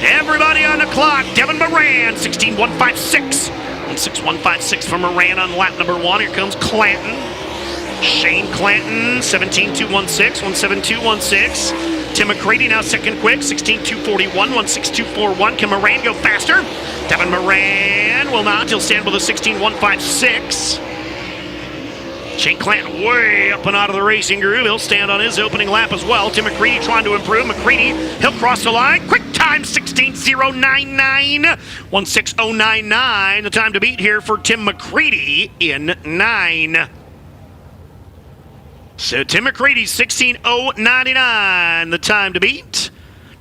Everybody on the clock. Devin Moran, 16156. 16156 for Moran on lap number 1. Here comes Clanton. Shane Clanton, 17216. 17216. Tim McCready now second quick, 16241. 16241. Can Moran go faster? Devin Moran will not. He'll stand with a 16156. Shane Clanton way up and out of the racing groove. He'll stand on his opening lap as well. Tim McCready trying to improve. McCready, he'll cross the line. Quick time, 16099. 16099. The time to beat here for Tim McCready in 9. So Tim McCready, 16099. The time to beat.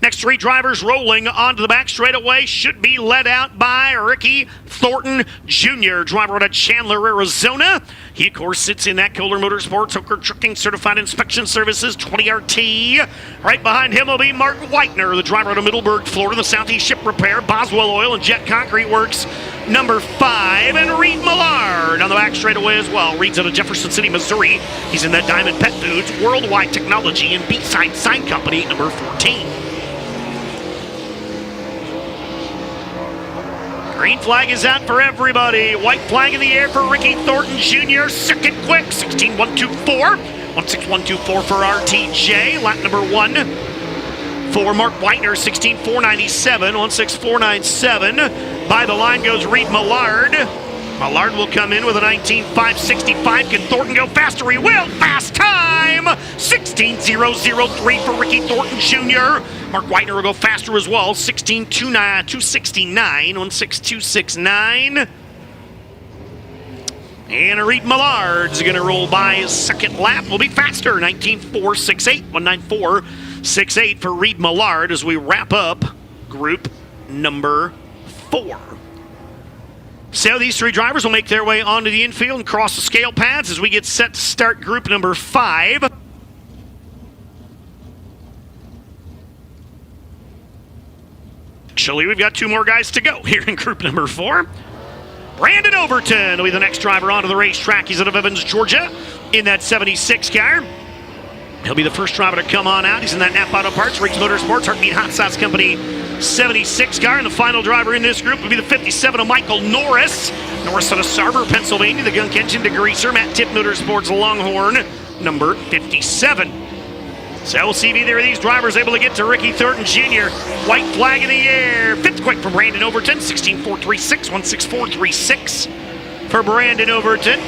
Next 3 drivers rolling onto the back straightaway should be led out by Ricky Thornton Jr., driver out of Chandler, Arizona. He, of course, sits in that Kohler Motorsports Hooker Trucking Certified Inspection Services 20RT. Right behind him will be Mark Whitener, the driver out of Middleburg, Florida, the Southeast Ship Repair, Boswell Oil, and Jet Concrete Works, number 5. And Reed Millard on the back straightaway as well. Reed's out of Jefferson City, Missouri. He's in that Diamond Pet Foods, Worldwide Technology, and B-Side Sign Company, number 14. Green flag is out for everybody. White flag in the air for Ricky Thornton Jr. Second quick, 16124. 16124 for RTJ. Lap number 1 for Mark Whitener, 16497. 16497. By the line goes Reed Millard. Millard will come in with a 19565. Can Thornton go faster? He will. Fast time, 16003 for Ricky Thornton Jr. Mark Whitener will go faster as well, 16269. 16269. And Reed Millard's going to roll by his second lap. Will be faster, 19468. 19468 for Reed Millard as we wrap up group number 4. So these 3 drivers will make their way onto the infield and cross the scale pads as we get set to start group number 5. Actually, we've got 2 more guys to go here in group number 4. Brandon Overton will be the next driver onto the racetrack. He's out of Evans, Georgia, in that 76 car. He'll be the first driver to come on out. He's in that Napa Auto Parts, Riggs Motorsports, Heartbeat Hot Sauce Company 76 car. And the final driver in this group will be the 57 of Michael Norris. Norris out of Sarver, Pennsylvania, the Gunk Engine degreaser, Matt Tipp Motorsports Longhorn, number 57. So we'll see if either of these drivers able to get to Ricky Thornton Jr. White flag in the air. 5th quick for Brandon Overton, 16436. 16436 for Brandon Overton.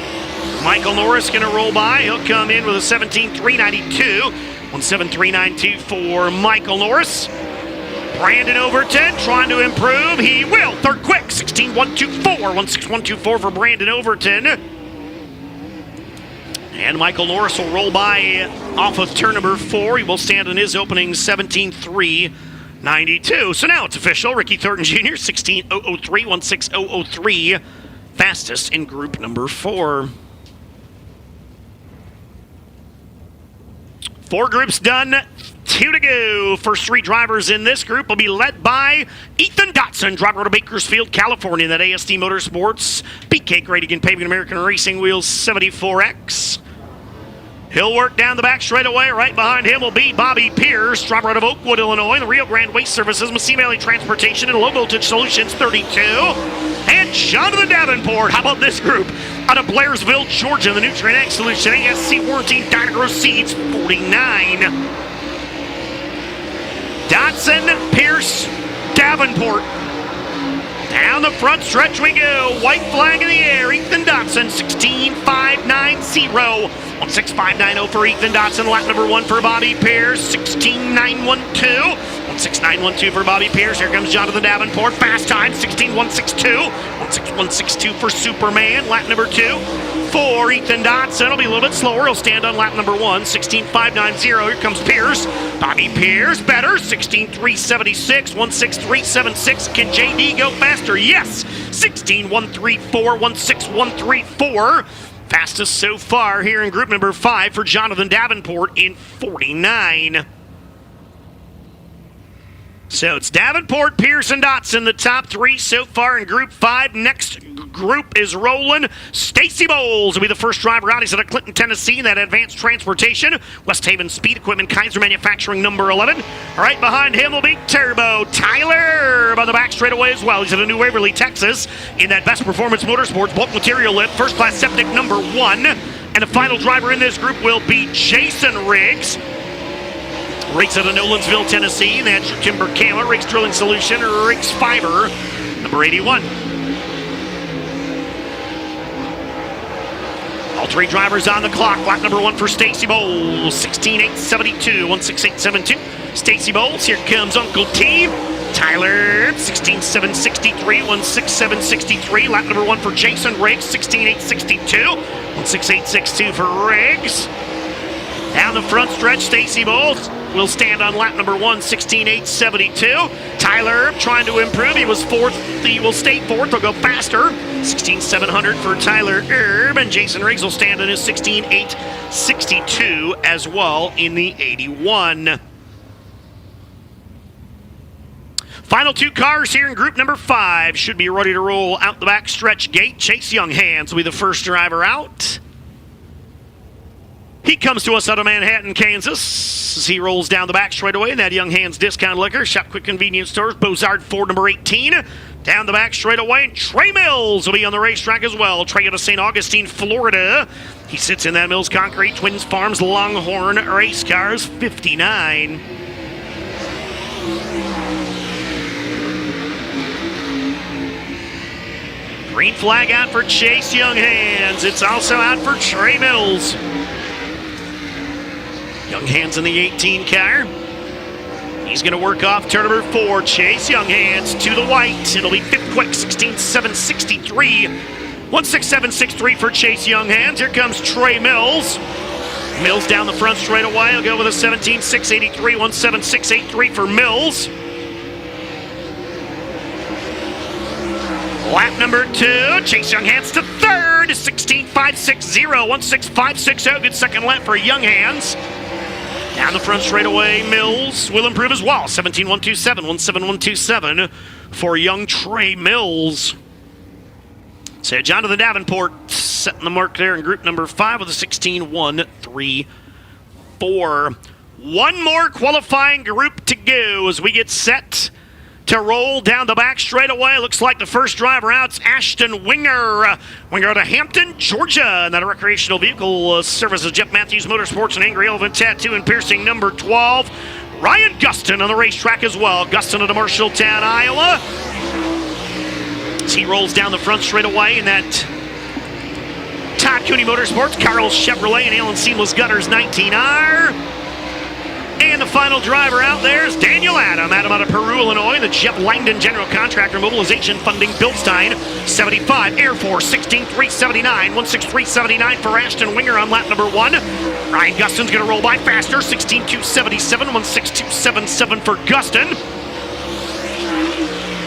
Michael Norris going to roll by. He'll come in with a 17392. 17392 for Michael Norris. Brandon Overton trying to improve. He will. 3rd quick, 16124. 16124 for Brandon Overton. And Michael Norris will roll by off of turn number 4. He will stand in his opening 17392. So now it's official. Ricky Thornton Jr., 16003. 16003. Fastest in group number 4. 4 groups done, 2 to go. First 3 drivers in this group will be led by Ethan Dotson, driver out of Bakersfield, California, in that ASD Motorsports PK Gradigan Paving American Racing Wheels 74X. He'll work down the back straightaway. Right behind him will be Bobby Pierce, driver out of Oakwood, Illinois, the Rio Grande Waste Services, Messina Valley Transportation, and Low Voltage Solutions 32. And Jonathan Davenport, how about this group? Out of Blairsville, Georgia, the Nutrient Ag Solution ASC warranty Dynagro Seeds 49. Dotson, Pierce, Davenport. Down the front stretch we go. White flag in the air. Ethan Dotson, 16.590. 16590 for Ethan Dotson. Lap number 1 for Bobby Pierce, 16912. 16912 for Bobby Pierce. Here comes Jonathan Davenport. Fast time, 16162. 16162 for Superman. Lap number 2 for Ethan Dotson. It'll be a little bit slower. He'll stand on lap number 1. 16590. Here comes Pierce. Bobby Pierce better. 16376. 16376. Can JD go faster? Yes. 16134. 16134. Fastest so far here in group number 5 for Jonathan Davenport in 49. So it's Davenport, Pierce, and Dotson, the top 3 so far in Group 5. Next group is rolling. Stacy Bowles will be the first driver out. He's out of Clinton, Tennessee, that Advanced Transportation. West Haven Speed Equipment, Kaiser Manufacturing, number 11. Right behind him will be Turbo Tyler on the back straightaway as well. He's at a New Waverly, Texas, in that Best Performance Motorsports bulk material lift, first class septic, number 1. And the final driver in this group will be Jason Riggs. Riggs out of Nolensville, Tennessee. That's Timber Camera, Riggs Drilling Solution, Riggs Fiber, number 81. All 3 drivers on the clock. Lap number 1 for Stacy Bowles, 16872, 16872. Stacy Bowles, here comes Uncle T. Tyler, 16763, 16763. Lap number 1 for Jason Riggs, 16862, 16862 for Riggs. Down the front stretch, Stacy Bowles will stand on lap number 1, 16872. Tyler trying to improve. He was 4th. He will stay 4th. He'll go faster. 16700 for Tyler Erb. And Jason Riggs will stand in his 16862 as well in the 81. Final 2 cars here in group number 5 should be ready to roll out the back stretch gate. Chase Younghands will be the first driver out. He comes to us out of Manhattan, Kansas, as he rolls down the back straightaway in that Younghands Discount Liquor, Shop Quick Convenience Stores, Bozard Ford number 18. Down the back straightaway, Trey Mills will be on the racetrack as well. Trey out of St. Augustine, Florida. He sits in that Mills Concrete Twins Farms Longhorn Race Cars 59. Green flag out for Chase Younghands. It's also out for Trey Mills. Younghands in the 18 car. He's going to work off turn number 4. Chase Younghands to the white. It'll be 5th quick, 16763. 16763 for Chase Younghands. Here comes Trey Mills. Mills down the front straight away. He'll go with a 17683, 17683 for Mills. Lap number 2, Chase Younghands to 3rd, 16560, 16560. Good second lap for Younghands. Down the front straightaway, Mills will improve as well. 17127, 17127 for young Trey Mills. So Jonathan Davenport setting the mark there in group number 5 with a 16.134. One more qualifying group to go as we get set to roll down the back straightaway. Looks like the first driver out's Ashton Winger. Winger out of Hampton, Georgia. And that a recreational vehicle services Jeff Matthews Motorsports and Angry Elephant Tattoo and Piercing number 12. Ryan Guston on the racetrack as well. Guston out of Marshalltown, Iowa. As he rolls down the front straightaway in that Todd Cooney Motorsports, Carl Chevrolet, and Allen Seamless Gutters 19R. And the final driver out there is Daniel Adam. Adam out of Peru, Illinois. The Jeff Langdon General Contractor Mobilization Funding Bilstein 75. Air Force 16379. 16379 for Ashton Winger on lap number 1. Ryan Guston's going to roll by faster. 16277. 16277 for Guston.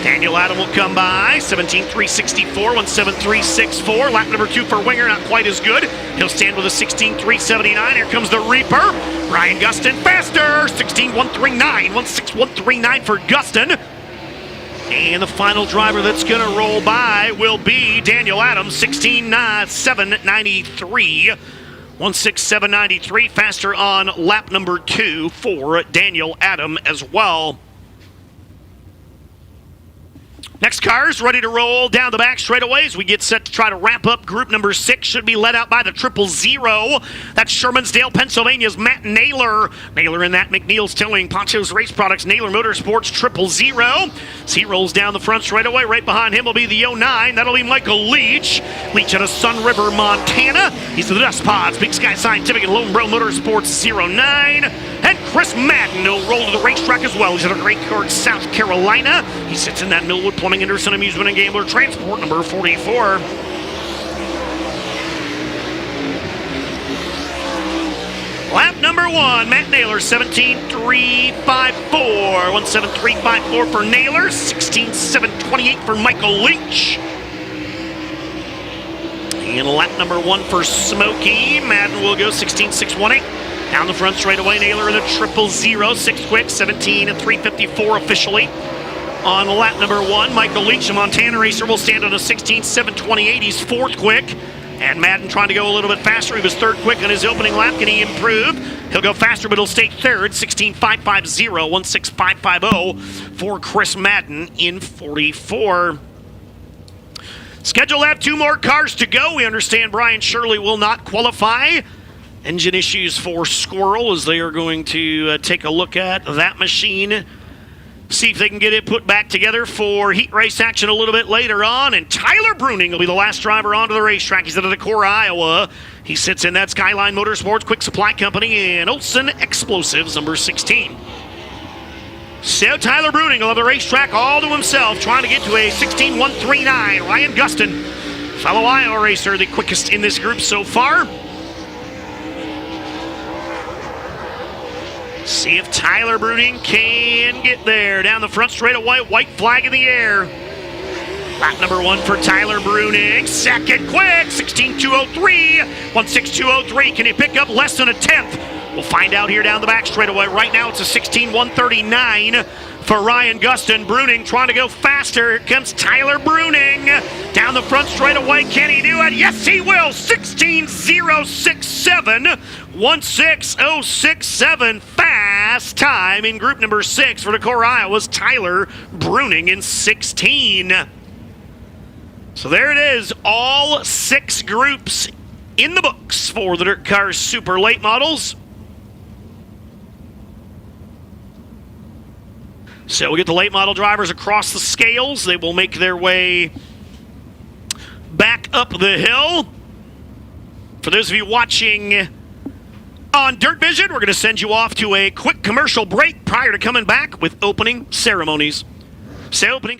Daniel Adam will come by, 17364, 17364. Lap number 2 for Winger, not quite as good. He'll stand with a 16379. Here comes the Reaper. Ryan Guston faster, 16139, 16139 for Guston. And the final driver that's going to roll by will be Daniel Adams, 16793. 16793, faster on lap number 2 for Daniel Adam as well. Next cars ready to roll down the back straightaway as we get set to try to wrap up group number 6. Should be led out by the 000. That's Shermansdale, Pennsylvania's Matt Naylor. Naylor in that McNeil's Towing, Poncho's Race Products, Naylor Motorsports 000. As he rolls down the front straightaway, right behind him will be the 09. That'll be Michael Leach. Leach out of Sun River, Montana. He's the Dust Pods, Big Sky Scientific, and Lone Bro Motorsports 09. And Chris Madden will roll to the racetrack as well. He's out of Great Court, South Carolina. He sits in that Millwood Plumbing, Anderson Amusement and Gambler Transport, number 44. Lap number 1, Matt Naylor, 17.354. 17354 for Naylor, 16.728 for Michael Leach. And lap number 1 for Smokey. Madden will go 16.618. Down the front straightaway, Naylor in the 000, 6 quick, 17.354 officially. On lap number 1, Michael Leach, a Montana racer, will stand on a 16.728. He's 4th quick. And Madden trying to go a little bit faster. He was 3rd quick on his opening lap. Can he improve? He'll go faster, but he'll stay 3rd. 16.550, 16550 for Chris Madden in 44. Scheduled to have 2 more cars to go. We understand Brian Shirley will not qualify. Engine issues for Squirrel as they are going to take a look at that machine. See if they can get it put back together for heat race action a little bit later on. And Tyler Bruning will be the last driver onto the racetrack. He's out of Decorah, Iowa. He sits in that Skyline Motorsports Quick Supply Company and Olson Explosives, number 16. So Tyler Bruning will have the racetrack all to himself, trying to get to a 16.139. Ryan Gustin, fellow Iowa racer, the quickest in this group so far. See if Tyler Bruning can get there. Down the front straightaway, white flag in the air. Lap number 1 for Tyler Bruning. 2nd quick, 16.203, 16203. Can he pick up less than a 10th? We'll find out here down the back straightaway. Right now it's a 16.139 for Ryan Gustin. Bruning trying to go faster. Here comes Tyler Bruning. Down the front straightaway, can he do it? Yes, he will. 16.067, 16067. Fast time in group number 6 for Decorah, Iowa's Tyler Bruning in 16. So there it is. All 6 groups in the books for the DIRTcar Super Late Models. So we get the late model drivers across the scales. They will make their way back up the hill. For those of you watching on DIRTVision, we're going to send you off to a quick commercial break prior to coming back with opening ceremonies. So opening